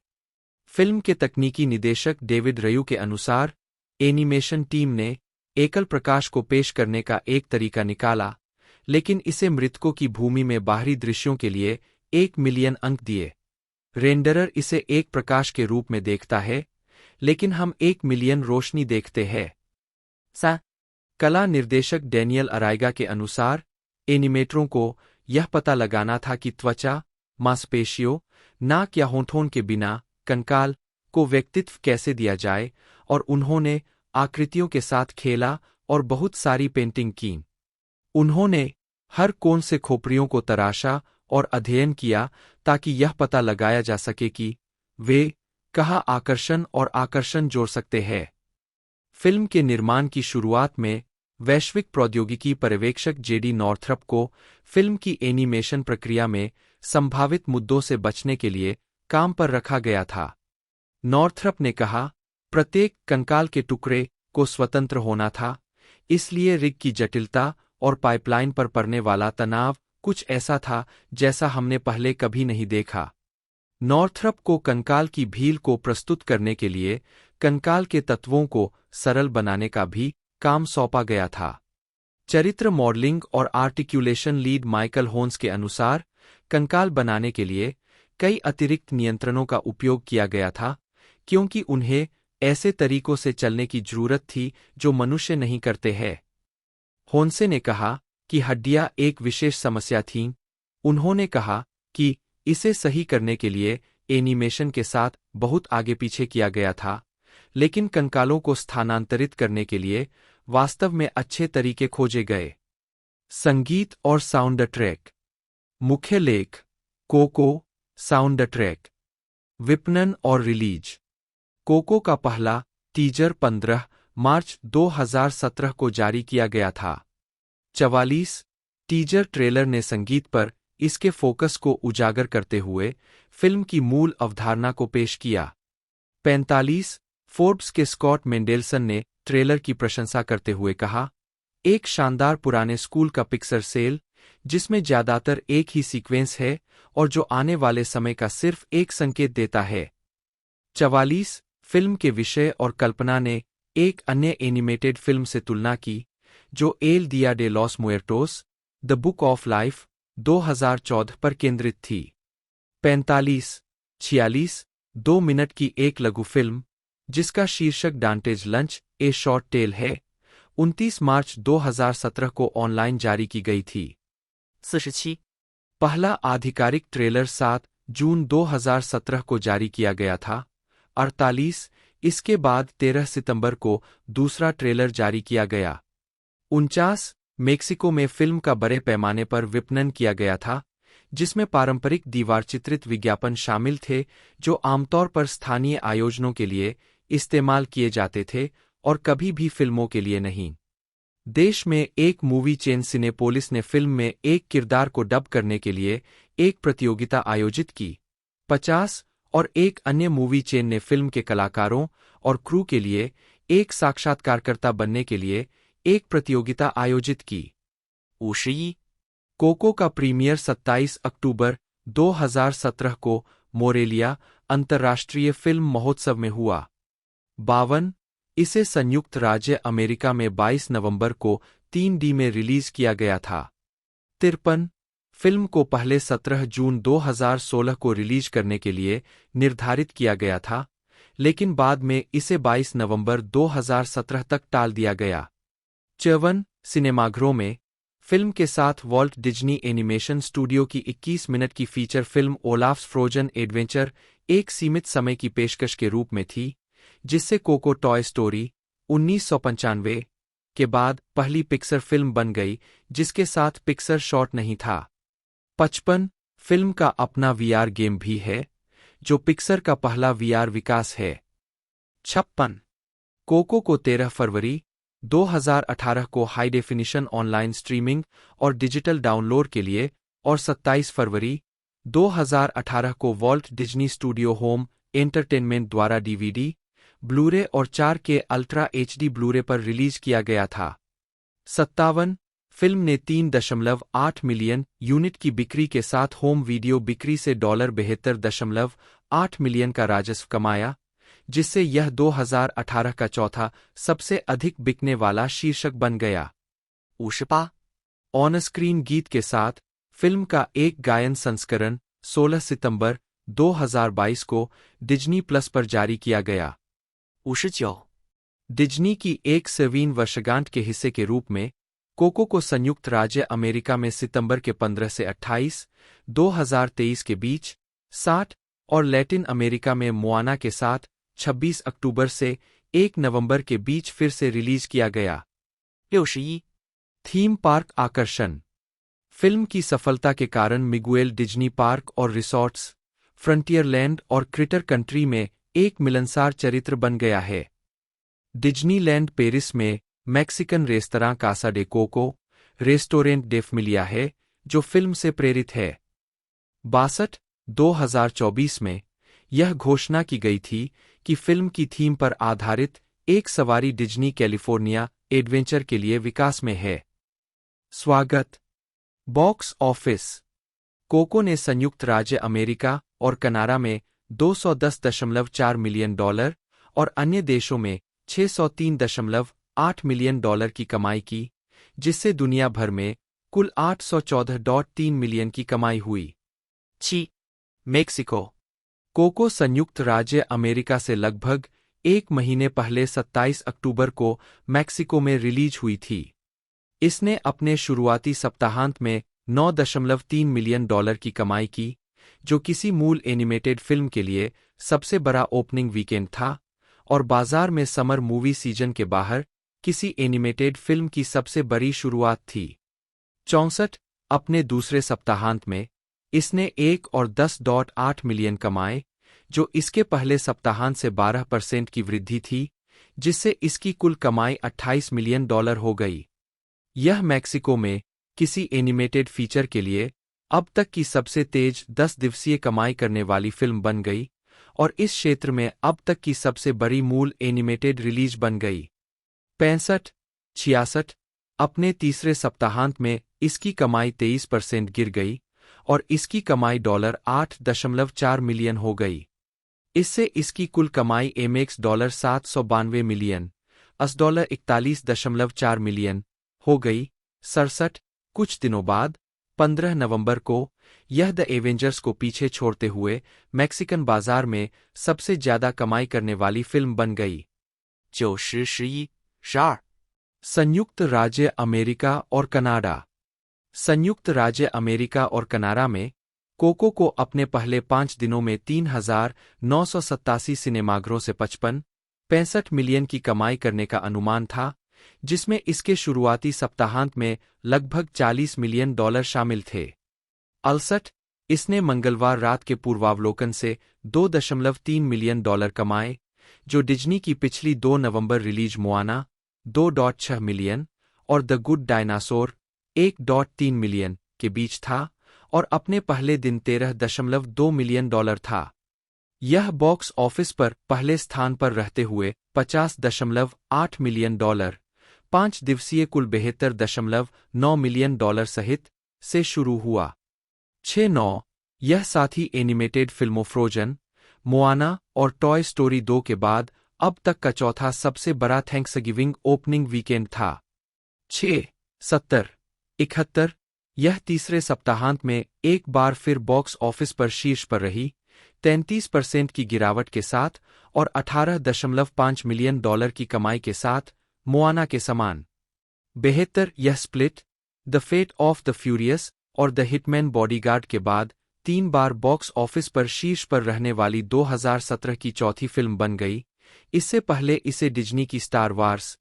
फिल्म के तकनीकी निदेशक डेविड रयू के अनुसार एनिमेशन टीम ने एकल प्रकाश को पेश करने का एक तरीका निकाला, लेकिन इसे मृतकों की भूमि में बाहरी दृश्यों के लिए 1 मिलियन अंक दिए। रेंडरर इसे एक प्रकाश के रूप में देखता है, लेकिन हम 1 मिलियन रोशनी देखते हैं। कला निर्देशक डैनियल अराइगा के अनुसार एनिमेटरों को यह पता लगाना था कि त्वचा, मांसपेशियों, नाक या होठों के बिना कंकाल को व्यक्तित्व कैसे दिया जाए, और उन्होंने आकृतियों के साथ खेला और बहुत सारी पेंटिंग की। उन्होंने हर कोण से खोपड़ियों को तराशा और अध्ययन किया ताकि यह पता लगाया जा सके कि वे कहाँ आकर्षण और आकर्षण जोड़ सकते हैं। फिल्म के निर्माण की शुरुआत में वैश्विक प्रौद्योगिकी पर्यवेक्षक जेडी नॉर्थरप को फिल्म की एनिमेशन प्रक्रिया में संभावित मुद्दों से बचने के लिए काम पर रखा गया था। नॉर्थरप ने कहा, प्रत्येक कंकाल के टुकड़े को स्वतंत्र होना था, इसलिए रिग की जटिलता और पाइपलाइन पर पड़ने वाला तनाव कुछ ऐसा था जैसा हमने पहले कभी नहीं देखा। नॉर्थरप को कंकाल की भील को प्रस्तुत करने के लिए कंकाल के तत्वों को सरल बनाने का भी काम सौंपा गया था। चरित्र मॉडलिंग और आर्टिक्यूलेशन लीड माइकल होन्स के अनुसार कंकाल बनाने के लिए कई अतिरिक्त नियंत्रणों का उपयोग किया गया था, क्योंकि उन्हें ऐसे तरीकों से चलने की जरूरत थी जो मनुष्य नहीं करते हैं। होन्से ने कहा कि हड्डियां एक विशेष समस्या थीं। उन्होंने कहा कि इसे सही करने के लिए एनिमेशन के साथ बहुत आगे पीछे किया गया था, लेकिन कंकालों को स्थानांतरित करने के लिए वास्तव में अच्छे तरीके खोजे गए। संगीत और साउंड ट्रैक। मुख्य लेख कोको, साउंड ट्रैक। विपणन और रिलीज। कोको का पहला टीजर 15 मार्च 2017 को जारी किया गया था। 44 टीजर ट्रेलर ने संगीत पर इसके फोकस को उजागर करते हुए फिल्म की मूल अवधारणा को पेश किया। 45 फोर्ब्स के स्कॉट मेंडेलसन ने ट्रेलर की प्रशंसा करते हुए कहा, एक शानदार पुराने स्कूल का पिक्चर सेल जिसमें ज्यादातर एक ही सीक्वेंस है और जो आने वाले समय का सिर्फ एक संकेत देता है। 44 फिल्म के विषय और कल्पना ने एक अन्य एनिमेटेड फिल्म से तुलना की जो El Dia de los Muertos, the Book of Life 2014 पर केंद्रित थी। 45 2 मिनट की एक लघु फिल्म जिसका शीर्षक डांटेज लंच ए शॉर्ट टेल है, 29 मार्च 2017 को ऑनलाइन जारी की गई थी। 47 पहला आधिकारिक ट्रेलर 7 जून 2017 को जारी किया गया था। 48 इसके बाद 13 सितंबर को दूसरा ट्रेलर जारी किया गया। 49 मेक्सिको में फिल्म का बड़े पैमाने पर विपणन किया गया था, जिसमें पारंपरिक दीवार चित्रित विज्ञापन शामिल थे जो आमतौर पर स्थानीय आयोजनों के लिए इस्तेमाल किए जाते थे और कभी भी फिल्मों के लिए नहीं। देश में एक मूवी चेन सिनेपोलिस ने फिल्म में एक किरदार को डब करने के लिए एक प्रतियोगिता आयोजित की। 50 और एक अन्य मूवी चेन ने फिल्म के कलाकारों और क्रू के लिए एक साक्षात्कारकर्ता बनने के लिए एक प्रतियोगिता आयोजित की। 51 कोको का प्रीमियर 27 अक्टूबर 2017 को मोरेलिया अंतर्राष्ट्रीय फिल्म महोत्सव में हुआ। 52 इसे संयुक्त राज्य अमेरिका में 22 नवंबर को 3D में रिलीज किया गया था। 53 फिल्म को पहले 17 जून 2016 को रिलीज करने के लिए निर्धारित किया गया था, लेकिन बाद में इसे 22 नवंबर 2017 तक टाल दिया गया। 54 सिनेमाघरों में फिल्म के साथ वॉल्ट डिज्नी एनिमेशन स्टूडियो की 21 मिनट की फीचर फिल्म ओलाफ्स फ्रोजन एडवेंचर एक सीमित समय की पेशकश के रूप में थी, जिससे कोको टॉय स्टोरी 1995 के बाद पहली पिक्सर फिल्म बन गई जिसके साथ पिक्सर शॉट नहीं था। 55 फिल्म का अपना वीआर गेम भी है, जो पिक्सर का पहला वीआर विकास है। 56 कोको को 13 फरवरी 2018 को हाई डेफिनिशन ऑनलाइन स्ट्रीमिंग और डिजिटल डाउनलोड के लिए और 27 फरवरी 2018 को Walt Disney studio home entertainment द्वारा डीवीडी, ब्लूरे और 4K अल्ट्रा एचडी ब्लूरे पर रिलीज किया गया था। 57 फिल्म ने 3.8 मिलियन यूनिट की बिक्री के साथ होम वीडियो बिक्री से $72.8 मिलियन का राजस्व कमाया, जिससे यह 2018 का चौथा सबसे अधिक बिकने वाला शीर्षक बन गया। 58 ऑन स्क्रीन गीत के साथ फिल्म का एक गायन संस्करण 16 सितंबर 2022 को डिज्नी प्लस पर जारी किया गया। 59डिज्नी की 100वीं वर्षगांठ के हिस्से के रूप में कोको को संयुक्त राज्य अमेरिका में सितंबर के 15 से 28, 2023 के बीच 60 और लैटिन अमेरिका में मोआना के साथ 26 अक्टूबर से 1 नवंबर के बीच फिर से रिलीज किया गया। 61 थीम पार्क आकर्षण फिल्म की सफलता के कारण मिगुएल डिज्नी पार्क और रिसॉर्ट्स, फ्रंटियरलैंड और क्रिटर कंट्री में एक मिलनसार चरित्र बन गया है। डिज्नीलैंड पेरिस में Mexican restaurant Casa de Coco restaurant de Familia है, जो फिल्म से प्रेरित है। 62 2024 में यह घोषणा की गई थी कि फिल्म की थीम पर आधारित एक सवारी डिज्नी कैलिफोर्निया एडवेंचर के लिए विकास में है। स्वागत। बॉक्स ऑफिस कोको ने संयुक्त राज्य अमेरिका और कनाडा में $210.4 मिलियन और अन्य देशों में $603.8 मिलियन की कमाई की, जिससे दुनिया भर में कुल $814.3 मिलियन की कमाई हुई। 7 मेक्सिको कोको संयुक्त राज्य अमेरिका से लगभग एक महीने पहले 27 अक्टूबर को मैक्सिको में रिलीज हुई थी। इसने अपने शुरुआती सप्ताहांत में $9.3 मिलियन की कमाई की, जो किसी मूल एनिमेटेड फिल्म के लिए सबसे बड़ा ओपनिंग वीकेंड था और बाजार में समर मूवी सीजन के बाहर किसी एनिमेटेड फिल्म की सबसे बड़ी शुरुआत थी। 64 अपने दूसरे सप्ताहांत में इसने 1 और 10.8 मिलियन कमाए, जो इसके पहले सप्ताहांत से 12% की वृद्धि थी, जिससे इसकी कुल कमाई $28 मिलियन हो गई। यह मैक्सिको में किसी एनिमेटेड फीचर के लिए अब तक की सबसे तेज 10 दिवसीय कमाई करने वाली फिल्म बन गई और इस क्षेत्र में अब तक की सबसे बड़ी मूल एनिमेटेड रिलीज बन गई। 65 66 अपने तीसरे सप्ताहांत में इसकी कमाई 23% गिर गई और इसकी कमाई $8.4 मिलियन हो गई। इससे इसकी कुल कमाई एमएक्स $792 मिलियन $41.4 मिलियन हो गई। 67 कुछ दिनों बाद 15 नवंबर को यह द एवेंजर्स को पीछे छोड़ते हुए मैक्सिकन बाजार में सबसे ज्यादा कमाई करने वाली फिल्म बन गई। 9 10 11 12संयुक्त राज्य अमेरिका और कनाडा संयुक्त राज्य अमेरिका और कनाडा में कोको को अपने पहले 5 दिनों में 3,987 सिनेमाघरों से 65 मिलियन की कमाई करने का अनुमान था, जिसमें इसके शुरुआती सप्ताहांत में लगभग $40 मिलियन शामिल थे। 68 इसने मंगलवार रात के पूर्वावलोकन से $2.3 मिलियन कमाए, जो डिज्नी की पिछली 2 नवंबर रिलीज मोआना 2.6 मिलियन और द गुड डायनासोर 1.3 मिलियन के बीच था और अपने पहले दिन $13.2 मिलियन था। यह बॉक्स ऑफिस पर पहले स्थान पर रहते हुए $50.8 मिलियन 5 दिवसीय कुल $72.9 मिलियन सहित से शुरू हुआ। 6-9 यह साथी एनिमेटेड फिल्मों फ्रोजन, मोआना और टॉय स्टोरी 2 के बाद अब तक का चौथा सबसे बड़ा थैंक्सगिविंग ओपनिंग वीकेंड था। 6-70 71 यह तीसरे सप्ताहांत में एक बार फिर बॉक्स ऑफिस पर शीर्ष पर रही, 33% की गिरावट के साथ और $18.5 मिलियन की कमाई के साथ मोआना के समान। 72 यह split, the fate of the furious और द हिटमैन बॉडीगार्ड के बाद 3 बार बॉक्स ऑफिस पर शीर्ष पर रहने वाली 2017 की चौथी फिल्म बन गई। इससे पहले इसे डिज्नी की star wars,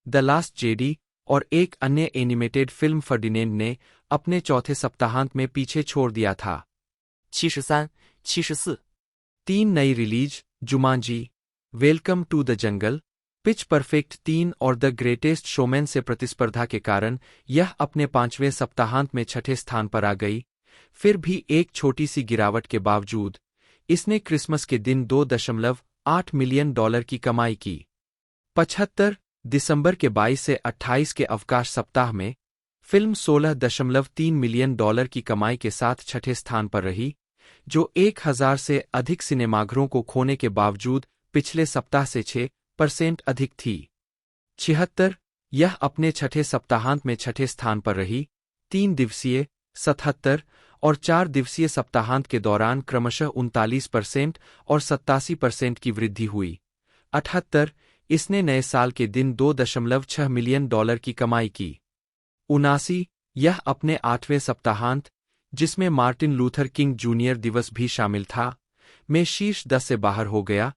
the last JD और एक अन्य एनिमेटेड फिल्म फर्डिनेंड ने अपने चौथे सप्ताहांत में पीछे छोड़ दिया था। 73、74、3 नई release, Jumanji, welcome to the jungle, pitch perfect 3 और द ग्रेटेस्ट शोमैन से प्रतिस्पर्धा के कारण यह अपने 5वें सप्ताहांत में छठे स्थान पर आ गई। फिर भी एक छोटी सी गिरावट के बावजूद इसने क्रिसमस के दिन $2.8 मिलियन की कमाई की। 75 दिसंबर के 22 से 28 के अवकाश सप्ताह में फिल्म $16.3 मिलियन की कमाई के साथ छठे स्थान पर रही, जो 1000 से अधिक सिनेमाघरों को खोने के बावजूद पिछले सप्ताह से 6% अधिक थी। 76 यह अपने छठे सप्ताहांत में छठे स्थान पर रही। 3 दिवसीय, 77 और 4 दिवसीय सप्ताहांत के दौरान क्रमशः 39% और 87% की वृद्धि हुई। 78 इसने नए साल के दिन $2.6 मिलियन की कमाई की। 79 यह अपने 8वें सप्ताहांत, जिसमें मार्टिन लूथर किंग जूनियर दिवस भी शामिल था, में शीर्ष 10 से बाहर हो गया।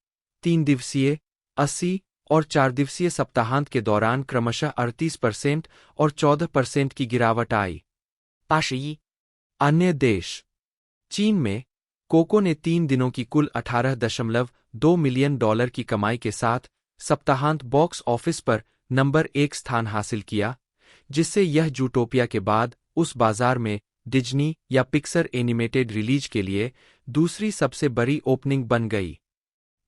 3 दिवसीय, 80 और 4 दिवसीय सप्ताहांत के दौरान क्रमशः 38% और 14% की गिरावट आई। 81、अन्य देश। चीन में कोको ने 3 दिनों की कुल $18.2 मिलियन की कमाई के साथ सप्ताहांत बॉक्स ऑफिस पर नंबर 1 स्थान हासिल किया, जिससे यह जूटोपिया के बाद उस बाजार में डिज्नी या पिक्सर एनिमेटेड रिलीज के लिए दूसरी सबसे बड़ी ओपनिंग बन गई।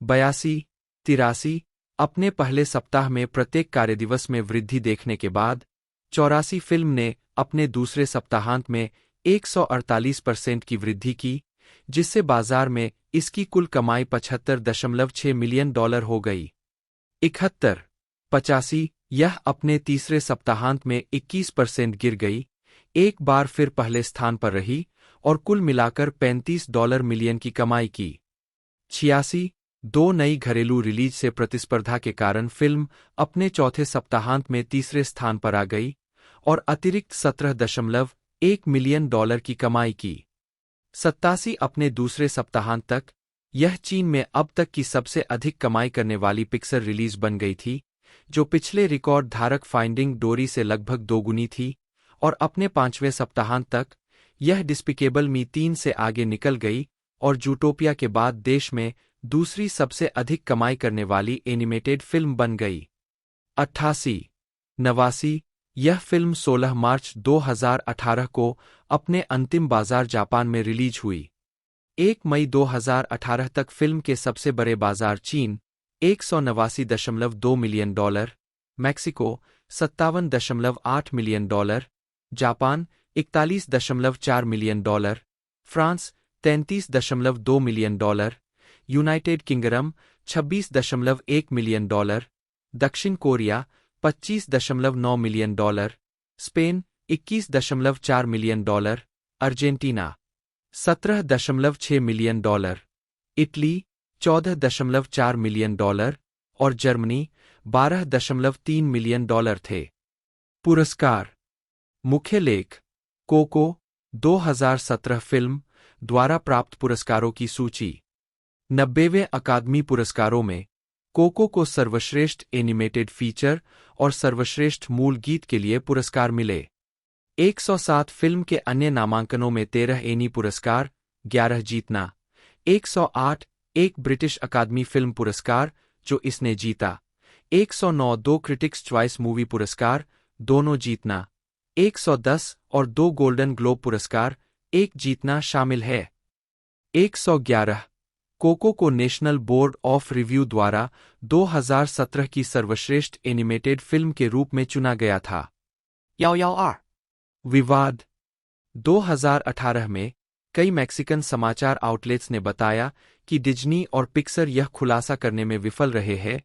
82, 83 अपने पहले सप्ताह में प्रत्येक कार्यदिवस में वृद्धि देखने के बाद 84 फिल्म ने अपने दूसरे सप्ताहांत में 148% की वृद्धि की, जिससे बाजार में इसकी कुल कमाई $75.6 मिलियन हो गई। 71, 85 यह अपने तीसरे सप्ताहांत में 21% गिर गई, एक बार फिर पहले स्थान पर रही और कुल मिलाकर $35 मिलियन की कमाई की। 86 2 नई घरेलू रिलीज से प्रतिस्पर्धा के कारण फिल्म अपने चौथे सप्ताहांत में तीसरे स्थान पर आ गई और अतिरिक्त $17.1 मिलियन की कमाई की। 87 अपने दूसरे सप्ताहांत तक यह चीन में अब तक की सबसे अधिक कमाई करने वाली पिक्सर रिलीज बन गई थी, जो पिछले रिकॉर्ड धारक फाइंडिंग डोरी से लगभग दोगुनी थी, और अपने 5वें सप्ताहांत तक यह डिस्पिकेबल मी 3 से आगे निकल गई और जूटोपिया के बाद देश में दूसरी सबसे अधिक कमाई करने वाली एनिमेटेड फिल्म बन गई। 88, 89 यह फिल्म 16 मार्च 2018 को अपने अंतिम बाजार जापान में रिलीज हुई। 1 मई 2018 तक फिल्म के सबसे बड़े बाजार चीन $189.2 million, Mexico $57.8 million, Japan $41.4 million, France $33.2 million, United Kingdom $26.1 million, दक्षिण Korea $25.9 million, Spain $21.4 million, Argentina $17.6 million, Italy $14.4 million और जर्मनी $12.3 मिलियन थे। पुरस्कार। मुख्य लेख, कोको 2017 फिल्म द्वारा प्राप्त पुरस्कारों की सूची। 90वें अकादमी पुरस्कारों में कोको को सर्वश्रेष्ठ एनिमेटेड फीचर और सर्वश्रेष्ठ मूल गीत के लिए पुरस्कार मिले। 107 फिल्म के अन्य नामांकनों में 13 एनी पुरस्कार, 11 जीतना। 108 एक ब्रिटिश अकादमी फिल्म पुरस्कार जो इसने जीता। 109 2 क्रिटिक्स चॉइस मूवी पुरस्कार, दोनों जीतना। 110 और 2 गोल्डन ग्लोब पुरस्कार, एक जीतना शामिल है। 111 कोको को नेशनल बोर्ड ऑफ रिव्यू द्वारा 2017 की सर्वश्रेष्ठ एनिमेटेड फिल्म के रूप में चुना गया था। 112、विवाद। 2018 में कई मैक्सिकन समाचार आउटलेट्स ने बताया कि डिज्नी और पिक्सर यह खुलासा करने में विफल रहे हैं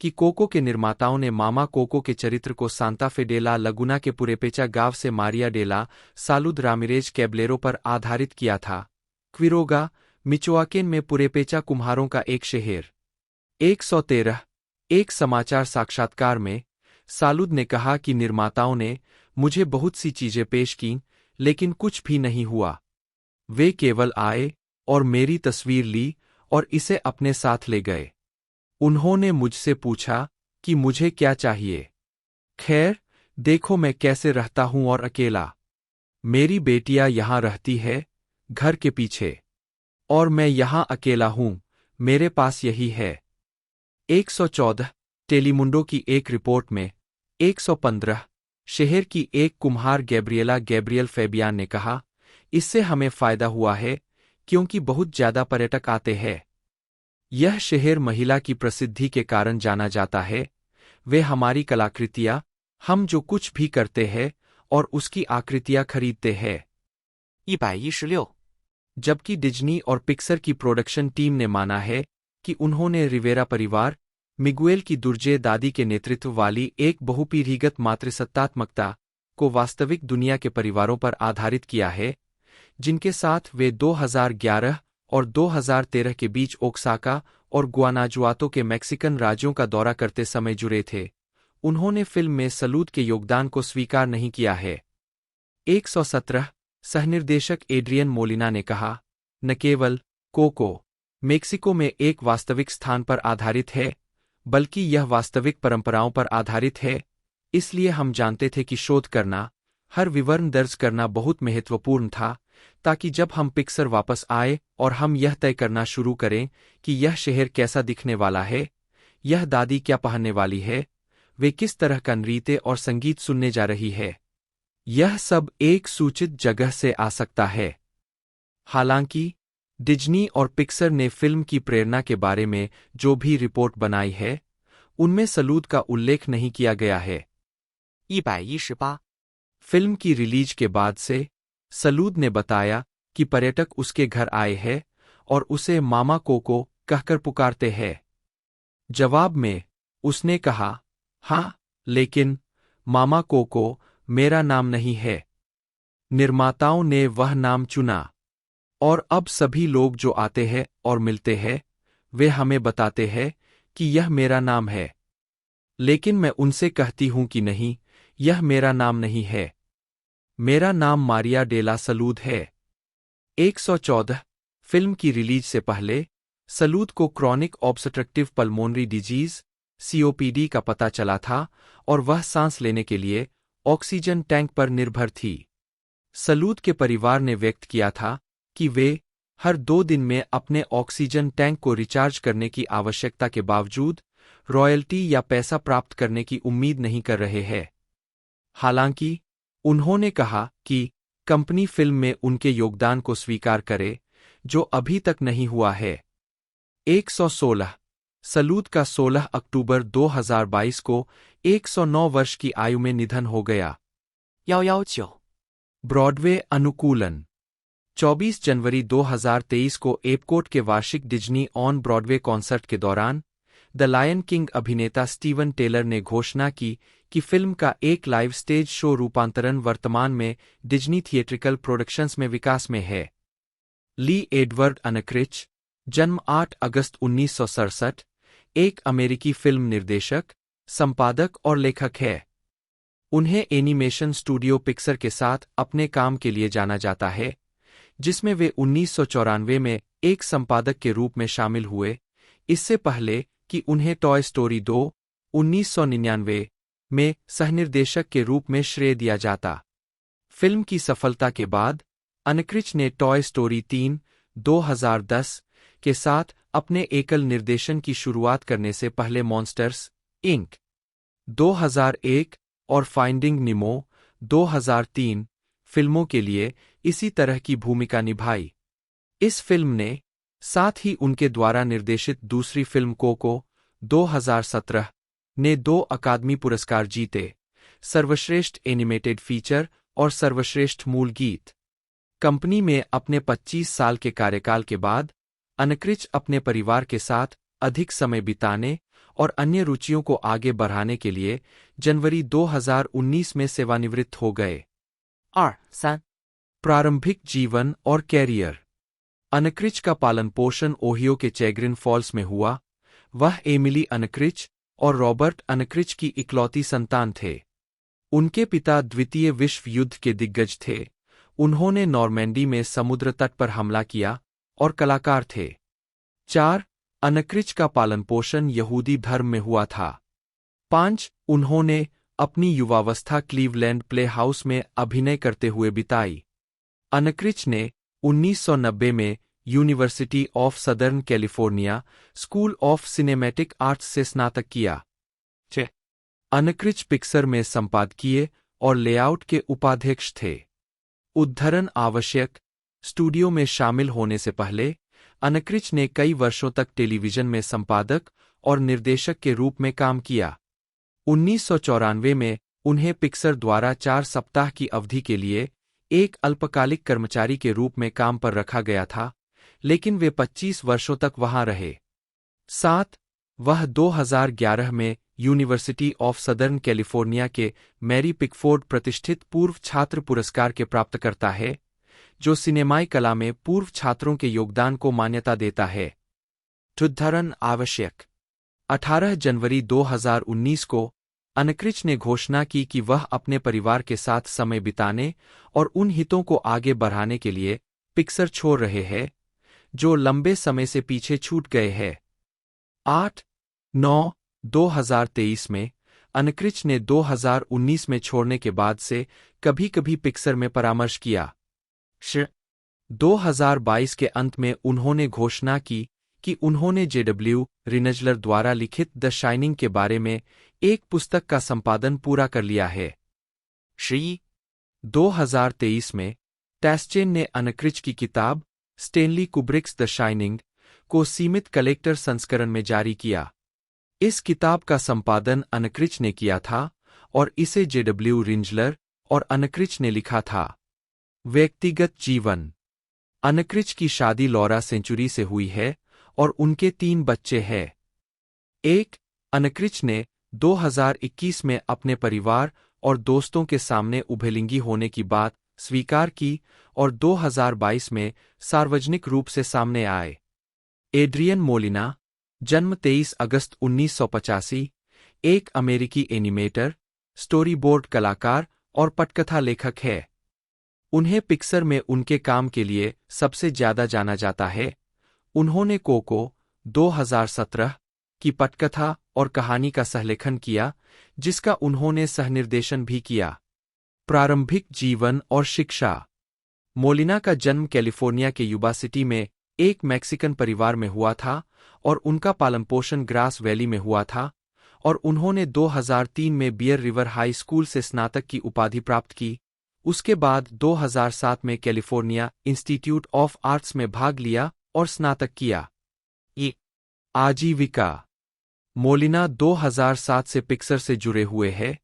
कि कोको के निर्माताओं ने मामा कोको के चरित्र को सांता फे डे ला लगुना के पुरेपेचा गांव से मारिया डेला सालुद रामिरेज कैबलेरो पर आधारित किया था। क्विरोगा, मिचोआकेन में पुरेपेचा कुम्हारों का एक शहर। 113 एक समाचार साक्षात्कार में सालूद ने कहा कि निर्माताओं ने मुझे बहुत सी चीजें पेश कीं, लेकिन कुछ भी नहीं हुआ। वे केवल आए और मेरी तस्वीर ली और इसे अपने साथ ले गए। उन्होंने मुझसे पूछा कि मुझे क्या चाहिए। खैर, देखो मैं कैसे रहता हूं और अकेला। मेरी बेटियां यहां रहती है, घर के पीछे। और मैं यहां अकेला हूं, मेरे पास यही है। 114 टेलीमुंडो की एक रिपोर्ट में 115 शहर की एक कुम्हार गैब्रियल फैबियान ने कहा, इससे हमें फायदा हुआ है क्योंकि बहुत ज्यादा पर्यटक आते हैं। यह शहर महिला की प्रसिद्धि के कारण जाना जाता है। वे हमारी कलाकृतियां, हम जो कुछ भी करते हैं और उसकी आकृतियां खरीदते हैं। 116， जबकि डिज्नी और पिक्सर की प्रोडक्शन टीम ने माना है कि उन्होंने रिवेरा परिवार, मिगुएल की दुर्जय दादी के नेतृत्व वाली एक बहुपीढ़ीगत मातृसत्तात्मकता को वास्तविक दुनिया के परिवारों पर आधारित किया है, जिनके साथ वे 2011 और 2013 के बीच ओक्साका और गुआनाजुआतो के मैक्सिकन राज्यों का दौरा करते समय जुड़े थे। उन्होंने फिल्म में सलूद के योगदान को स्वीकार नहीं किया है। 117 सहनिर्देशक एड्रियन मोलिना ने कहा, न केवल कोको मेक्सिको में एक वास्तविक स्थान पर आधारित है, बल्कि यह वास्तविक परंपराओं पर आधारित है। इसलिए हम जानते थे कि शोध करना, हर विवरण दर्ज करना बहुत महत्वपूर्ण था, ताकि जब हम पिक्सर वापस आए और हम यह तय करना शुरू करें कि यह शहर कैसा दिखने वाला है, यह दादी क्या पहनने वाली है, वे किस तरह का नृत्य और संगीत सुनने जा रही है, यह सब एक सूचित जगह से आ सकता है। हालांकि डिज्नी और पिक्सर ने फिल्म की प्रेरणा के बारे में जो भी रिपोर्ट बनाई है, उनमें सलूद का उल्लेख नहीं किया गया है। 118， फिल्म की रिलीज के बाद से सलूद ने बताया कि पर्यटक उसके घर आए हैं और उसे मामा कोको कहकर पुकारते हैं। जवाब में उसने कहा, हाँ, लेकिन मामा कोको मेरा नाम नहीं है। निर्माताओं ने वह नाम चुना और अब सभी लोग जो आते हैं और मिलते हैं, वे हमें बताते हैं कि यह मेरा नाम है। लेकिन मैं उनसे कहती हूं कि नहीं, यह मेरा नाम नहीं है। मेरा नाम मारिया डेला सलूद है। 114 फिल्म की रिलीज से पहले सलूद को chronic obstructive pulmonary disease COPD का पता चला था और वह सांस लेने के लिए ऑक्सीजन टैंक पर निर्भर थी। सलूद के परिवार ने व्यक्त किया था कि वे हर 2 दिन में अपने ऑक्सीजन टैंक को रिचार्ज करने की आवश्यकता के बावजूद रॉयल्टी या पैसा प्राप्त करने की उम्मीद नहीं कर रहे हैं। हालांकि उन्होंने कहा कि कंपनी फिल्म में उनके योगदान को स्वीकार करे, जो अभी तक नहीं हुआ है। 116 सलूद का 16 अक्टूबर 2022 को 109 वर्ष की आयु में निधन हो गया। 119， ब्रॉडवे अनुकूलन 24 जनवरी 2023 को एपकोट के वार्षिक डिज्नी ऑन ब्रॉडवे कॉन्सर्ट के दौरान द लायन किंग अभिनेता स्टीवन टेलर ने घोषणा की कि फिल्म का एक लाइव स्टेज शो रूपांतरण वर्तमान में डिज्नी थिएट्रिकल प्रोडक्शंस में विकास में है। ली एडवर्ड अनक्रिच, जन्म 8 अगस्त 1967, एक अमेरिकी फिल्म निर्देशक, संपादक और लेखक है। उन्हें एनिमेशन स्टूडियो पिक्सर के साथ अपने काम के लिए जाना जाता है, जिसमें वे 1994 में एक संपादक के रूप में शामिल हुए, इससे पहले कि उन्हें टॉय स्टोरी 2, 1999 में सहनिर्देशक के रूप में श्रेय दिया जाता। फिल्म की सफलता के बाद अनक्रिच ने टॉय स्टोरी 3, 2010 के साथ अपने एकल निर्देशन की शुरुआत करने से पहले मॉन्स्टर्स, इंक. 2001 और फाइंडिंग निमो 2003 फिल्मों के लिए इसी तरह की भूमिका निभाई। इस फिल्म ने साथ ही उनके द्वारा निर्देशित दूसरी फिल्म कोको 2017 ने 2 अकादमी पुरस्कार जीते, सर्वश्रेष्ठ एनिमेटेड फीचर और सर्वश्रेष्ठ मूल गीत। कंपनी में अपने 25 साल के कार्यकाल के बाद अनक्रिच अपने परिवार के साथ अधिक समय बिताने और अन्य रुचियों को आगे बढ़ाने के लिए जनवरी 2019 में सेवानिवृत्त हो गए। 23， प्रारंभिक जीवन और कैरियर। अनक्रिच का पालन पोषण ओहियो के चैग्रिन फॉल्स में हुआ। वह एमिली अनक्रिच और रॉबर्ट अनक्रिच की इकलौती संतान थे। उनके पिता द्वितीय विश्व युद्ध के दिग्गज थे। उन्होंने नॉर्मैंडी में समुद्र तट पर हमला किया और कलाकार थे। 4. अनक्रिच का पालन पोषण यहूदी धर्म में हुआ था। 5. उन्होंने अपनी युवावस्था क्लीवलैंड प्ले हाउस में अभिनय करते हुए बिताई। अनक्रिच ने 1990 में university of southern California school of cinematic arts से स्नातक किया। 6. अनक्रिच पिक्सर में संपादकीय और लेआउट के उपाध्यक्ष थे। उद्धरण आवश्यक। स्टूडियो में शामिल होने से पहले अनक्रिच ने कई वर्षों तक टेलीविजन में संपादक और निर्देशक के रूप में काम किया। 1994 में उन्हें पिक्सर द्वारा 4 सप्ताह की अवधि के लिए एक अल्पकालिक कर्मचारी के रूप में काम पर रखा गया था, लेकिन वे 25 वर्षों तक वहां रहे। 7. वह 2011 में यूनिवर्सिटी ऑफ सदर्न कैलिफोर्निया के मैरी पिकफोर्ड प्रतिष्ठित पूर्व छात्र पुरस्कार के प्राप्तकर्ता है, जो सिनेमाई कला में पूर्व छात्रों के योगदान को मान्यता देता है। उद्धरण आवश्यक। 18 जनवरी 2019 को अनक्रिच ने घोषणा की कि वह अपने परिवार के साथ समय बिताने और उन हितों को आगे बढ़ाने के लिए पिक्सर छोड़ रहे हैं, जो लंबे समय से पीछे छूट गए हैं। 8/9 2023 में अनक्रिच ने 2019 में छोड़ने के बाद से कभी-कभी पिक्सर में परामर्श किया। 2022 के अंत में उन्होंने घोषणा की कि उन्होंने जेडब्ल्यू रिनजलर द्वारा लिखित द शाइनिंग के बारे में एक पुस्तक का संपादन पूरा कर लिया है। 2023 में टैस्चेन ने अनक्रिच की किताब स्टेनली कुब्रिक्स द शाइनिंग को सीमित कलेक्टर संस्करण में जारी किया। इस किताब का संपादन अनक्रिच ने किया था और इसे जेडब्ल्यू रिनजलर और अनक्रिच ने लिखा था। व्यक्तिगत जीवन। अनक्रिच की शादी लॉरा सेंचुरी से हुई है और उनके 3 बच्चे हैं। 1. अनक्रिच ने 2021 में अपने परिवार और दोस्तों के सामने उभयलिंगी होने की बात स्वीकार की और 2022 में सार्वजनिक रूप से सामने आए। एड्रियन मोलिना, जन्म 23 अगस्त 1985, एक अमेरिकी एनिमेटर, स्टोरीबोर्ड कलाकार और पटकथा लेखक है। उन्हें पिक्सर में उनके काम के लिए सबसे ज्यादा जाना जाता है। उन्होंने कोको 2017 की पटकथा और कहानी का सहलेखन किया, जिसका उन्होंने सहनिर्देशन भी किया। प्रारंभिक जीवन और शिक्षा। मोलिना का जन्म कैलिफोर्निया के युबा सिटी में एक मैक्सिकन परिवार में हुआ था और उनका पालनपोषण ग्रास वैली में हुआ था, और उन्होंने 2003 में बियर रिवर हाई स्कूल से स्नातक की उपाधि प्राप्त की। उसके बाद 2007 में कैलिफोर्निया इंस्टीट्यूट ऑफ आर्ट्स में भाग लिया और स्नातक किया। आजीविका। मोलिना 2007 से पिक्सर से जुड़े हुए हैं,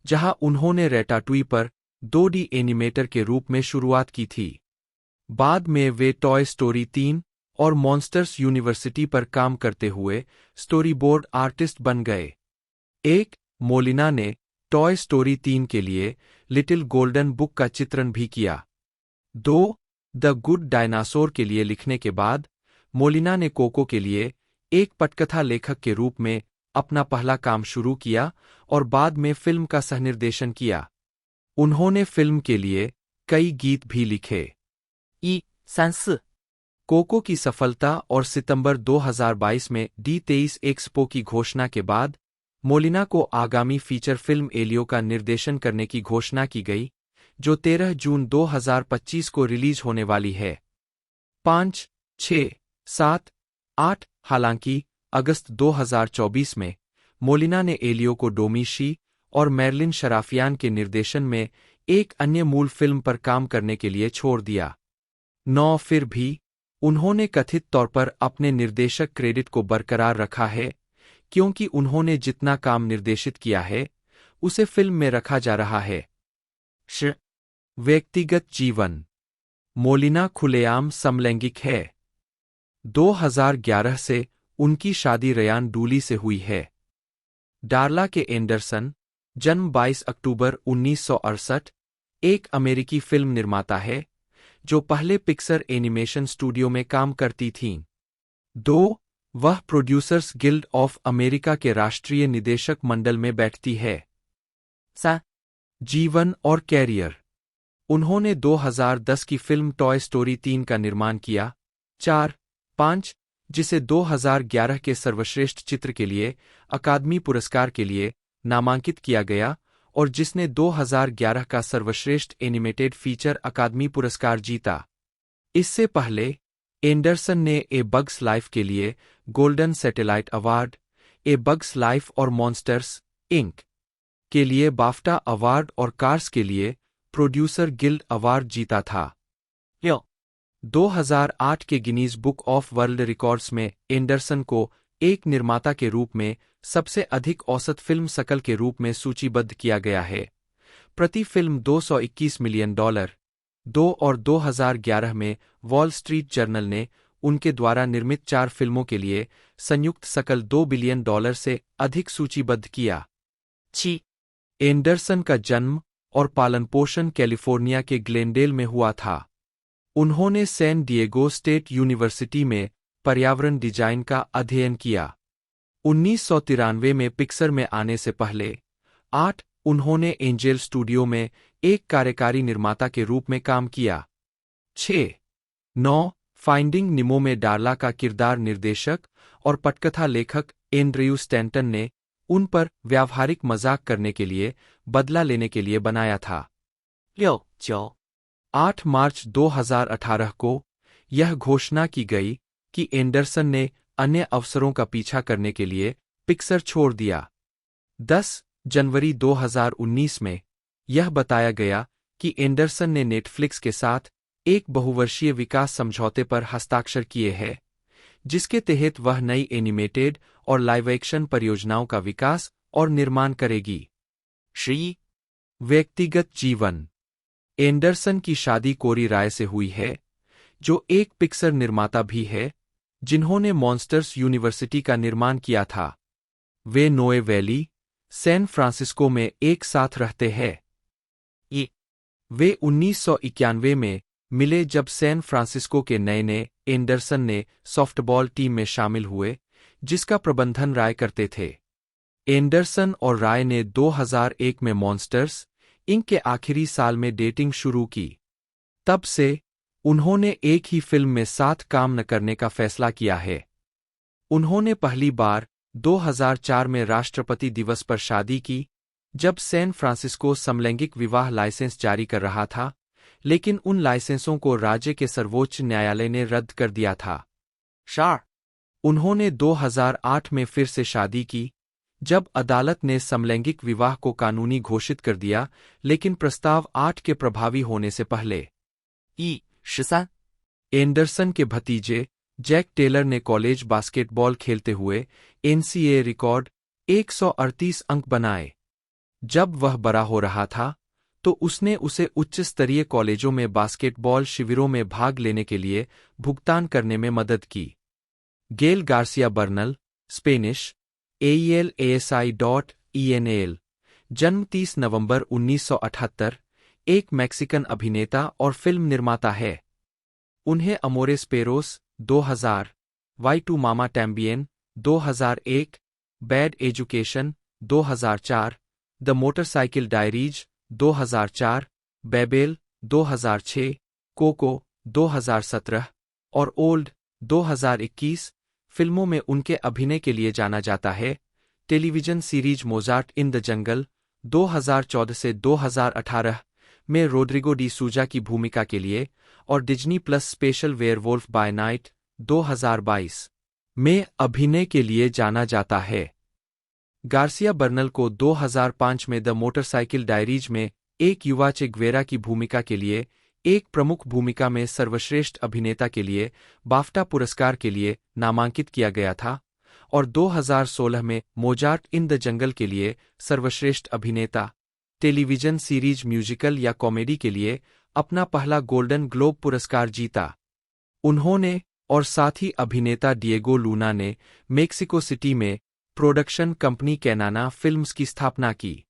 जहां उन्होंने रैटाटुई पर 2D एनिमेटर के रूप में शुरुआत की थी। बाद में वे टॉय स्टोरी 3 और मॉन्स्टर्स यूनिवर्सिटी पर काम करते हुए स्टोरीबोर्ड आर्टिस्ट बन गए। 1. मोलिना ने टॉय स्टोरी 3 के लिए लिटिल गोल्डन बुक का चित्रण भी किया। 2. द गुड डायनासोर के लिए लिखने के बाद मोलिना ने कोको के लिए एक पटकथा लेखक के रूप में अपना पहला काम शुरू किया और बाद में फिल्म का सहनिर्देशन किया। उन्होंने फिल्म के लिए कई गीत भी लिखे। 134कोको की सफलता और सितंबर 2022 में D23 एक्सपो की घोषणा के बाद मोलिना को आगामी फीचर फिल्म एलियो का निर्देशन करने की घोषणा की गई, जो 13 जून 2025 को रिलीज होने वाली है। 5, 6, 7, 8 हालांकि अगस्त 2024 में मोलिना ने एलियो को डोमी शी और मैर्लिन शराफियान के निर्देशन में एक अन्य मूल फिल्म पर काम करने के लिए छोड़ दिया। 9 फिर भी उन्होंने कथित तौर पर अपने निर्देशक क्रेडिट को बरकरार रखा है, क्योंकि उन्होंने जितना काम निर्देशित किया है उसे फिल्म में रखा जा रहा है। व्यक्तिगत जीवन। मोलिना खुलेआम समलैंगिक है। 2011 से उनकी शादी रयान डूली से हुई है। डार्ला के एंडरसन, जन्म 22 अक्टूबर 1968, एक अमेरिकी फिल्म निर्माता है, जो पहले पिक्सर एनिमेशन स्टूडियो में काम करती थीं। 2. वह प्रोड्यूसर्स गिल्ड ऑफ अमेरिका के राष्ट्रीय निदेशक मंडल में बैठती है। 3、 जीवन और कैरियर। उन्होंने 2010 की फिल्म टॉय स्टोरी 3 का निर्माण किया। 4, 5, जिसे 2011 के सर्वश्रेष्ठ चित्र के लिए अकादमी पुरस्कार के लिए नामांकित किया गया और जिसने 2011 का सर्वश्रेष्ठ एनिमेटेड फीचर अकादमी पुरस्कार जीता। इससे पहले एंडरसन ने ए बग्स लाइफ के लिए गोल्डन सैटेलाइट अवार्ड, ए बग्स लाइफ और मॉन्स्टर्स इंक के लिए बाफ्टा अवार्ड और कार्स के लिए प्रोड्यूसर गिल्ड अवार्ड जीता था। 6、 2008 के Guinness book of world records में एंडरसन को एक निर्माता के रूप में सबसे अधिक औसत फिल्म शकल के रूप में सूचीबद्ध किया गया है। प्रति फिल्म $221 मिलियन। 2 और 2011 में वॉल स्ट्रीट जर्नल ने उनके द्वारा निर्मित 4 फिल्मों के लिए संयुक्त शकल $2 बिलियन से अधिक सूचीबद्ध किया। 7、 एंडरसन का जन्म और पालन पोषण कैलिफोर्निया के ग्लेनडेल में हुआ था। उन्होंने सैन डिएगो स्टेट यूनिवर्सिटी में पर्यावरण डिजाइन का अध्ययन किया। 1993 में पिक्सर में आने से पहले 8 उन्होंने एंजेल स्टूडियो में एक कार्यकारी निर्माता के रूप में काम किया। 6, 9 फाइंडिंग निमो में डार्ला का किरदार निर्देशक और पटकथा लेखक एंड्रयू स्टैंटन ने उन पर व्यावहारिक मजाक करने के लिए बदला लेने के लिए बनाया था। 6、9、 8 मार्च 2018 को यह घोषणा की गई कि एंडरसन ने अन्य अवसरों का पीछा करने के लिए पिक्सर छोड़ दिया। 10 जनवरी 2019 में यह बताया गया कि एंडरसन ने नेटफ्लिक्स के साथ एक बहुवर्षीय विकास समझौते पर हस्ताक्षर किए हैं, जिसके तहत वह नई एनिमेटेड और लाइव एक्शन परियोजनाओं का विकास और निर्माण करेगी। 11、 व्यक्तिगत जीवन। एंडरसन की शादी कोरी राय से हुई है, जो एक पिक्सर निर्माता भी है, जिन्होंने मॉन्स्टर्स यूनिवर्सिटी का निर्माण किया था। वे नोए वैली, सैन फ्रांसिस्को में एक साथ रहते हैं। ये वे 1991 में मिले जब सैन फ्रांसिस्को के नए एंडरसन ने सॉफ्टबॉल टीम में शामिल हुए, जिसका प्रबंधन राय करते थे। एंडरसन और राय ने 2001 में मॉन्स्टर्स इंक के आखिरी साल में डेटिंग शुरू की। तब से उन्होंने एक ही फिल्म में साथ काम न करने का फैसला किया है। उन्होंने पहली बार 2004 में राष्ट्रपति दिवस पर शादी की, जब सैन फ्रांसिस्को समलैंगिक विवाह लाइसेंस जारी कर रहा था, लेकिन उन लाइसेंसों को राज्य के सर्वोच्च न्यायालय ने रद्द कर दिया था। 12、 उन्होंने 2008 में फिर से शादी की, जब अदालत ने समलैंगिक विवाह को कानूनी घोषित कर दिया, लेकिन प्रस्ताव 8 के प्रभावी होने से पहले। 13、 एंडरसन के भतीजे जैक टेलर ने कॉलेज बास्केटबॉल खेलते हुए एनसीएए रिकॉर्ड 138 अंक बनाए। जब वह बड़ा हो रहा था, तो उसने उसे उच्च स्तरीय कॉलेजों में बास्केटबॉल शिविरों में भाग लेने के लिए भुगतान करने में मदद की। गेल गार्सिया बर्नल, स्पेनिश, AELASI.ENAL, जन्म 30 नवंबर 1978, एक मैक्सिकन अभिनेता और फिल्म निर्माता है। उन्हें Amores Perros 2000, Y Tu Mama Tambien 2001, Bad Education 2004, the Motorcycle Diaries 2004, Babel 2006, Coco 2017 और ओल्ड 2021 फिल्मों में उनके अभिनय के लिए जाना जाता है। Television series Mozart in the jungle 2014 से 2018 में रोड्रिगो डी सूजा की भूमिका के लिए और Disney plus special werewolf by night 2022 में अभिनय के लिए जाना जाता है। गार्सिया बर्नल को 2005 में द मोटरसाइकिल डायरीज में एक युवा चे ग्वेरा की भूमिका के लिए एक प्रमुख भूमिका में सर्वश्रेष्ठ अभिनेता के लिए बाफ्टा पुरस्कार के लिए नामांकित किया गया था और 2016 में मोजार्ट इन द जंगल के लिए सर्वश्रेष्ठ अभिनेता टेलीविजन सीरीज म्यूजिकल या कॉमेडी के लिए अपना पहला गोल्डन ग्लोब पुरस्कार जीता। उन्होंने और साथ ही अभिनेता डिएगो लूना ने मेक्सिको सिटी में प्रोडक्शन कंपनी कैनाना फिल्म्स की स्थापना की।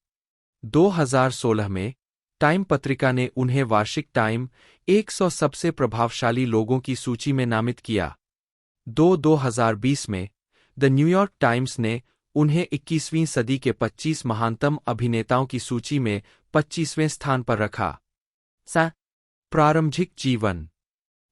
2016 में टाइम पत्रिका ने उन्हें वार्षिक टाइम 100 सबसे प्रभावशाली लोगों की सूची में नामित किया। 2020 में द न्यूयॉर्क टाइम्स ने उन्हें 21वीं सदी के 25 महानतम अभिनेताओं की सूची में 25वें स्थान पर रखा। 3、 प्रारंभिक जीवन।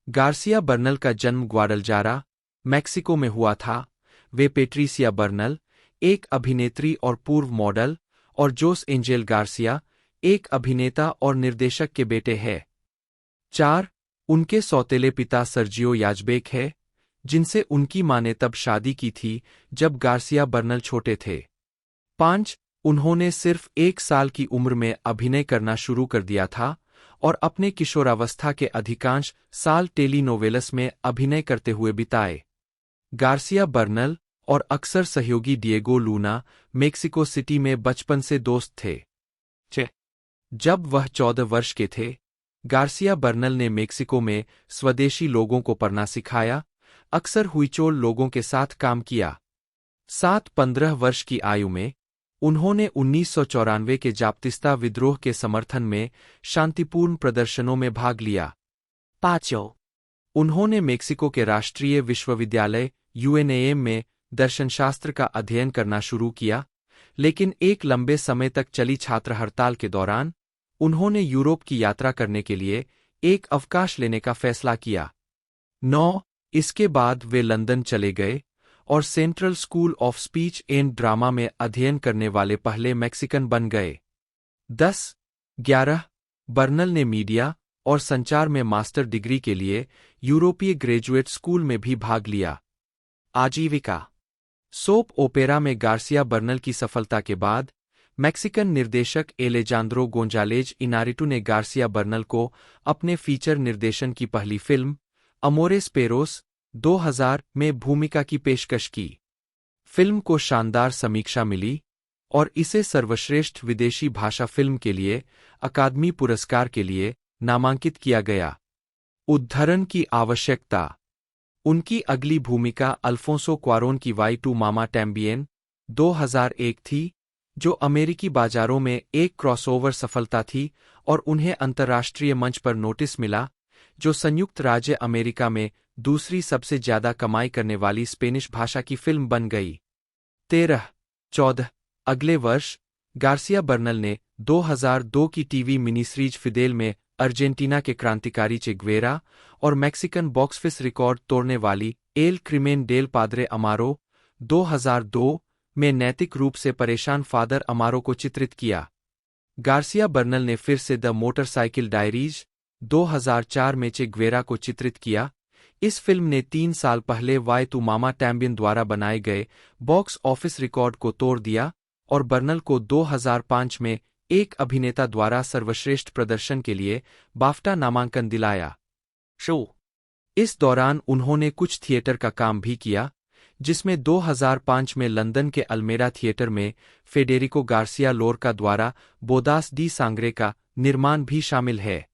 गार्सिया बर्नल का जन्म ग्वाडलजारा, मैक्सिको में हुआ था। वे पेट्रिसिया बर्नल, एक अभिनेत्री और पूर्व मॉडल, और जोस एंजेल गार्सिया, एक अभिनेता और निर्देशक के बेटे हैं। 4. उनके सौतेले पिता सर्जियो याजबेक है, जिनसे उनकी मां ने तब शादी की थी जब गार्सिया बर्नल छोटे थे। 5. उन्होंने सिर्फ 1 साल की उम्र में अभिनय करना शुरू कर दिया था और अपने किशोरावस्था के अधिकांश साल टेलीनोवेलस में अभिनय करते हुए बिताए। गार्सिया बर्नल और अक्सर सहयोगी डिएगो लूना मेक्सिको सिटी में बचपन से दोस्त थे। 6、 जब वह 14 वर्ष के थे, गार्सिया बर्नल ने मेक्सिको में स्वदेशी लोगों को पढ़ना सिखाया, अक्सर हुइचोल लोगों के साथ काम किया। 7-15 वर्ष की आयु में उन्होंने 1994 के जाप्तिस्ता विद्रोह के समर्थन में शांतिपूर्ण प्रदर्शनों में भाग लिया। 8、9、 उन्होंने मेक्सिको के राष्ट्रीय विश्वविद्यालय UNAM में दर्शनशास्त्र का अध्ययन करना शुरू किया, लेकिन एक लंबे समय तक चली छात्र हड़ताल के दौरान उन्होंने यूरोप की यात्रा करने के लिए एक अवकाश लेने का फैसला किया। 9. इसके बाद वे लंदन चले गए और central school of speech and drama में अध्ययन करने वाले पहले मैक्सिकन बन गए। 10. 11. बर्नल ने मीडिया और संचार में मास्टर डिग्री के लिए यूरोपीय ग्रेजुएट स्कूल में भी भाग लिया। आजीविका। सोप ओपेरा में गार्सिया बर्नल की सफलता के बाद मैक्सिकन निर्देशक एलेजांद्रो गोंजालेज इनारिटू ने गार्सिया बर्नल को अपने फीचर निर्देशन की पहली फिल्म अमोरेस पेरोस 2000 में भूमिका की पेशकश की। फिल्म को शानदार समीक्षा मिली और इसे सर्वश्रेष्ठ विदेशी भाषा फिल्म के लिए अकादमी पुरस्कार के लिए नामांकित किया गया। उद्धरण की आवश्यकता। उनकी अगली भूमिका अल्फोंसो क्वारोन की वाई टू मामा टैम्बियन 2001 थी, जो अमेरिकी बाजारों में एक क्रॉसओवर सफलता थी और उन्हें अंतर्राष्ट्रीय मंच पर नोटिस मिला, जो संयुक्त राज्य अमेरिका में दूसरी सबसे ज्यादा कमाई करने वाली स्पेनिश भाषा की फिल्म बन गई। 13-14 अगले वर्ष गार्सिया बर्नल ने 2002 की टीवी मिनी सीरीज फिदेल में अर्जेंटीना के क्रांतिकारी चे ग्वेरा और मैक्सिकन बॉक्स ऑफिस रिकॉर्ड तोड़ने वाली एल क्रिमेन डेल पाद्रे अमारो 2002 में नैतिक रूप से परेशान फादर अमारो को चित्रित किया। गार्सिया बर्नल ने फिर से द मोटरसाइकिल डायरीज 2004 में चे ग्वेरा को चित्रित किया। इस फिल्म ने 3 साल पहले वाई टू मामा टैम्बियन द्वारा बनाए गए बॉक्स ऑफिस रिकॉर्ड को तोड़ दिया और बर्नल को 2005 में एक अभिनेता द्वारा सर्वश्रेष्ठ प्रदर्शन के लिए बाफ्टा नामांकन दिलाया। शो। इस दौरान उन्होंने कुछ थिएटर का काम भी किया, जिसमें 2005 में लंदन के अल्मेरा थिएटर में फेडेरिको गार्सिया लोरका द्वारा बोदास डी सांग्रे का निर्माण भी शामिल है।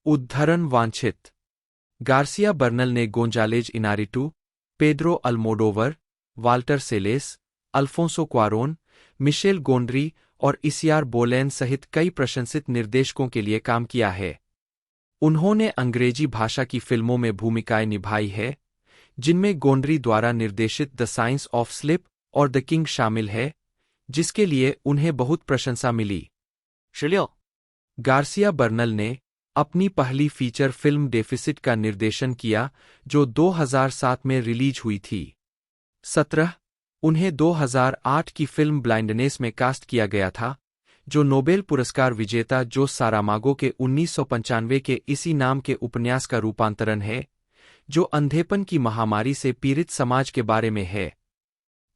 उद्धरण वांछित। गार्सिया बर्नल ने Gonzalez Inarritu, Pedro Almodovar, Walter Salles, Alfonso Cuaron, Michel Gondry और इसियार बोलेन सहित कई प्रशंसित निर्देशकों के लिए काम किया है। उन्होंने अंग्रेजी भाषा की फिल्मों में भूमिकाएं निभाई है, जिनमें गोंड्री द्वारा निर्देशित द साइंस ऑफ स्लिप और द किंग शामिल है, जिसके लिए उन्हें बहुत प्रशंसा मिली। 16、 गार्सिया बर्नल ने अपनी पहली फीचर फिल्म डेफिसिट का निर्देशन किया, जो 2007 में रिलीज हुई थी। 17 उन्हें 2008 की फिल्म ब्लाइंडनेस में कास्ट किया गया था, जो नोबेल पुरस्कार विजेता जोस सारामागो के 1995 के इसी नाम के उपन्यास का रूपांतरण है, जो अंधेपन की महामारी से पीड़ित समाज के बारे में है।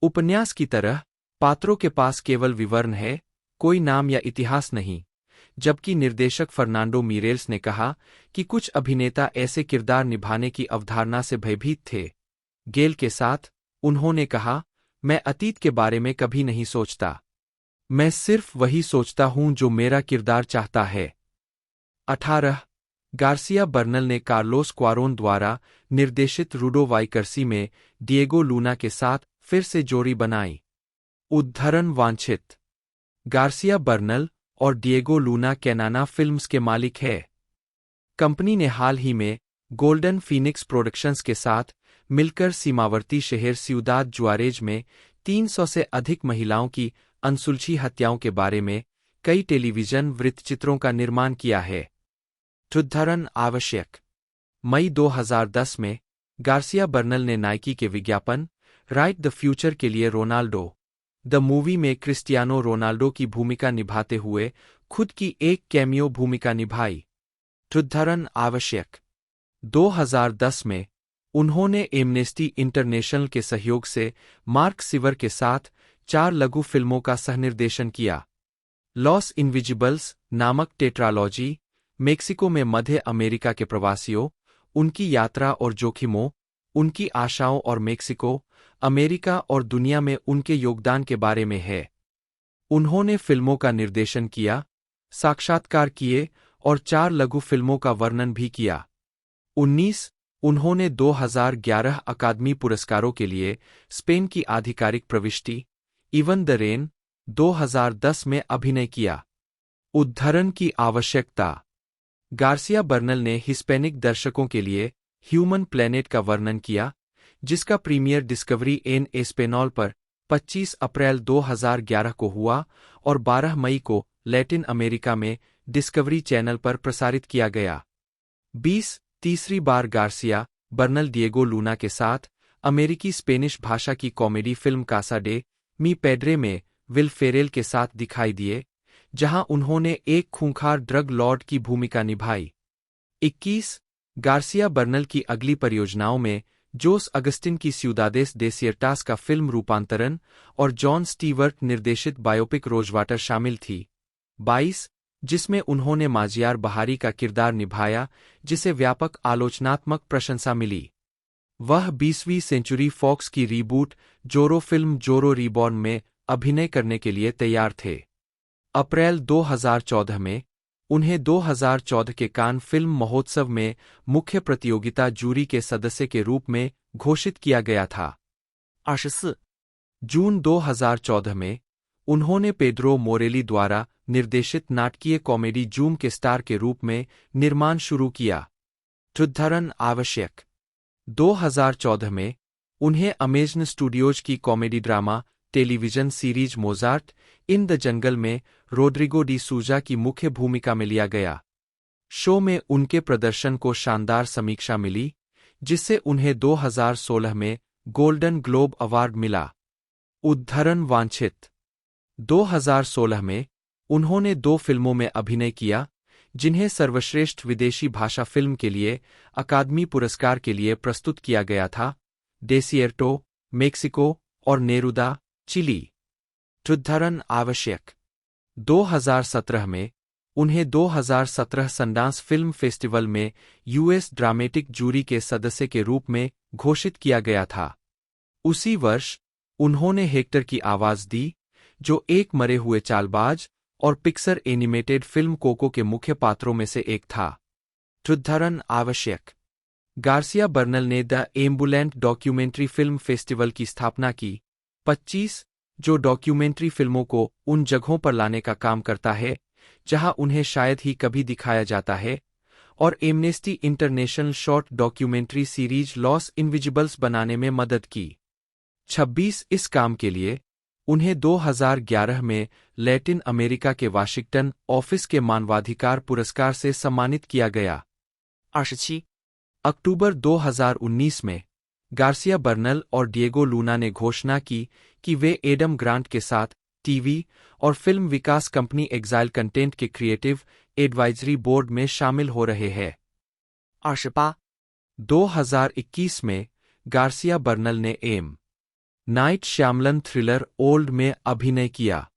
उपन्यास की तरह पात्रों के पास केवल विवरण है, कोई नाम या इतिहास नहीं, जबकि निर्देशक फर्नांडो मीरेल्स ने कहा कि कुछ अभिनेता ऐसे किरदार निभाने की अवधारणा से भयभीत थे। गेल के साथ उन्होंने कहा, मैं अतीत के बारे में कभी नहीं सोचता, मैं सिर्फ वही सोचता हूं जो मेरा किरदार चाहता है। 18 गार्सिया बर्नल ने कार्लोस क्वारोन द्वारा निर्देशित रूडो वाइकर्सी में डिएगो लूना के साथ फिर से जोड़ी बनाई। उद्धरण वांछित। गार्सिया बर्नल और डिएगो लूना कैनाना फिल्म्स के मालिक है। कंपनी ने हाल ही में गोल्डन फीनिक्स प्रोडक्शंस के साथ मिलकर सीमावर्ती शहर सिउदाद जुआरेज में 300 से अधिक महिलाओं की अनसुलझी हत्याओं के बारे में कई टेलीविजन वृत्तचित्रों का निर्माण किया है। उदाहरण आवश्यक। मई 2010 में गार्सिया बर्नल ने नाइकी के विज्ञापन राइट द फ्यूचर के लिए रोनाल्डो द मूवी में क्रिस्टियानो रोनाल्डो की भूमिका निभाते हुए खुद की एक कैमियो भूमिका निभाई। उदाहरण आवश्यक। 2010 में उन्होंने एमनेस्टी इंटरनेशनल के सहयोग से मार्क सिवर के साथ 4 लघु फिल्मों का सहनिर्देशन किया। लॉस इनविजिबल्स नामक टेट्रालॉजी, मेक्सिको में मध्य अमेरिका के प्रवासियों, उनकी यात्रा और जोखिमों, उनकी आशाओं और मेक्सिको, अमेरिका और दुनिया में उनके योगदान के बारे में है। उन्होंने फिल्मों का निर्देशन किया, साक्षात्कार किए और 4 लघु फिल्मों का वर्णन भी किया। 19 उन्होंने 2011 अकादमी पुरस्कारों के लिए स्पेन की आधिकारिक प्रविष्टि इवन द रेन 2010 में अभिनय किया। उद्धरण की आवश्यकता। गार्सिया बर्नल ने हिस्पैनिक दर्शकों के लिए ह्यूमन प्लैनेट का वर्णन किया, जिसका प्रीमियर डिस्कवरी एन एस्पेनॉल पर 25 अप्रैल 2011 को हुआ और 12 मई को लैटिन अमेरिका में डिस्कवरी चैनल पर प्रसारित किया गया। 20 तीसरी बार गार्सिया बर्नल डिएगो लूना के साथ अमेरिकी स्पेनिश भाषा की कॉमेडी फिल्म कासा डे मी पेड्रे में विल फेरेल के साथ दिखाई दिए, जहां उन्होंने एक खूंखार ड्रग लॉर्ड की भूमिका निभाई। 21 गार्सिया बर्नल की अगली परियोजनाओं में जोस अगस्टिन की सिउदादेस दे सियर्टास का फिल्म रूपांतरण और जॉन स्टीवर्ट निर्देशित बायोपिक रोजवाटर शामिल थी। 22 जिसमें उन्होंने माजियार बहारी का किरदार निभाया, जिसे व्यापक आलोचनात्मक प्रशंसा मिली। वह 20वीं सेंचुरी फॉक्स की रीबूट जोरो फिल्म जोरो रीबॉर्न में अभिनय करने के लिए तैयार थे। अप्रैल 2014 में उन्हें 2014 के कान फिल्म महोत्सव में मुख्य प्रतियोगिता जूरी के सदस्य के रूप में घोषित किया गया था। 24 जून 2014 में उन्होंने पेड्रो मोरेली द्वारा निर्देशित नाटकीय कॉमेडी जूम के स्टार के रूप में निर्माण शुरू किया। उद्धरण आवश्यक। 2014 में उन्हें अमेजन स्टूडियोज की comedy drama television series Mozart in the jungle में रोड्रिगो डी सूजा की मुख्य भूमिका में लिया गया। शो में उनके प्रदर्शन को शानदार समीक्षा मिली, जिससे उन्हें 2016 में गोल्डन ग्लोब अवार्ड मिला। उद्धरण वांछित। 2016 में उन्होंने 2 फिल्मों में अभिनय किया, जिन्हें सर्वश्रेष्ठ विदेशी भाषा फिल्म के लिए अकादमी पुरस्कार के लिए प्रस्तुत किया गया था: डेसियर्टो, मेक्सिको और नेरुदा, चिली। उद्धरण आवश्यक। 2017 में उन्हें 2017 सनडांस फिल्म फेस्टिवल में यूएस ड्रामेटिक जूरी के सदस्य के रूप में घोषित किया गया था। उसी वर्ष उन्होंने हेक्टर की आवाज दी, जो एक मरे हुए चालबाज और पिक्सर एनिमेटेड फिल्म कोको के मुख्य पात्रों में से एक था। उद्धरण आवश्यक। गार्सिया बर्नल ने द एम्बुलेंट डॉक्यूमेंट्री फिल्म फेस्टिवल की स्थापना की। 25 जो डॉक्यूमेंट्री फिल्मों को उन जगहों पर लाने का काम करता है जहां उन्हें शायद ही कभी दिखाया जाता है, और amnesty international short documentary series loss invisibles बनाने में मदद की। 26 इस काम के लिए उन्हें 2011 में लैटिन अमेरिका के वाशिंगटन ऑफिस के मानवाधिकार पुरस्कार से सम्मानित किया गया। 27 अक्टूबर 2019 में गार्सिया बर्नल और डिएगो लूना ने घोषणा की कि वे एडम ग्रांट के साथ टीवी और फिल्म विकास कंपनी एक्साइल कंटेंट के क्रिएटिव एडवाइजरी बोर्ड में शामिल हो रहे हैं। 28 2021 में गार्सिया बर्नल ने M Night Shyamalan thriller old में अभिनय किया।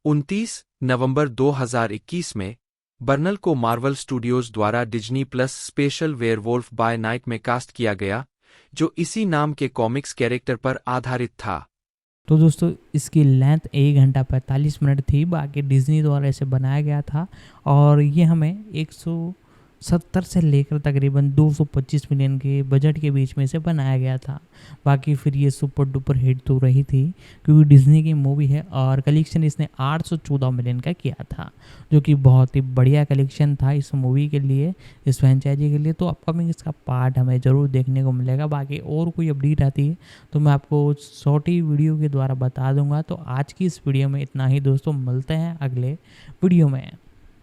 29 नवंबर 2021 में बर्नल को मार्वल स्टूडियोज द्वारा Disney plus special werewolf by night में कास्ट किया गया, जो इसी नाम के कॉमिक्स कैरेक्टर पर आधारित था। तो दोस्तों इसकी लेंथ 1 घंटा 45 मिनट थी, बाकी डिज्नी द्वारा इसे बनाया गया था और ये हमें 70 से लेकर तकरीबन 225 मिलियन के बजट के बीच में से बनाया गया था। बाकी फिर ये सुपर डुपर हिट तो रही थी क्योंकि डिज्नी की मूवी है और कलेक्शन इसने 814 मिलियन का किया था, जो कि बहुत ही बढ़िया कलेक्शन था इस मूवी के लिए, इस फ्रेंचाइजी के लिए। तो अपकमिंग इसका पार्ट हमें ज़रूर देखने को मिलेगा। बाकी और कोई अपडेट आती है तो मैं आपको छोटी वीडियो के द्वारा बता दूंगा। तो आज की इस वीडियो में इतना ही दोस्तों, मिलते हैं अगले वीडियो में।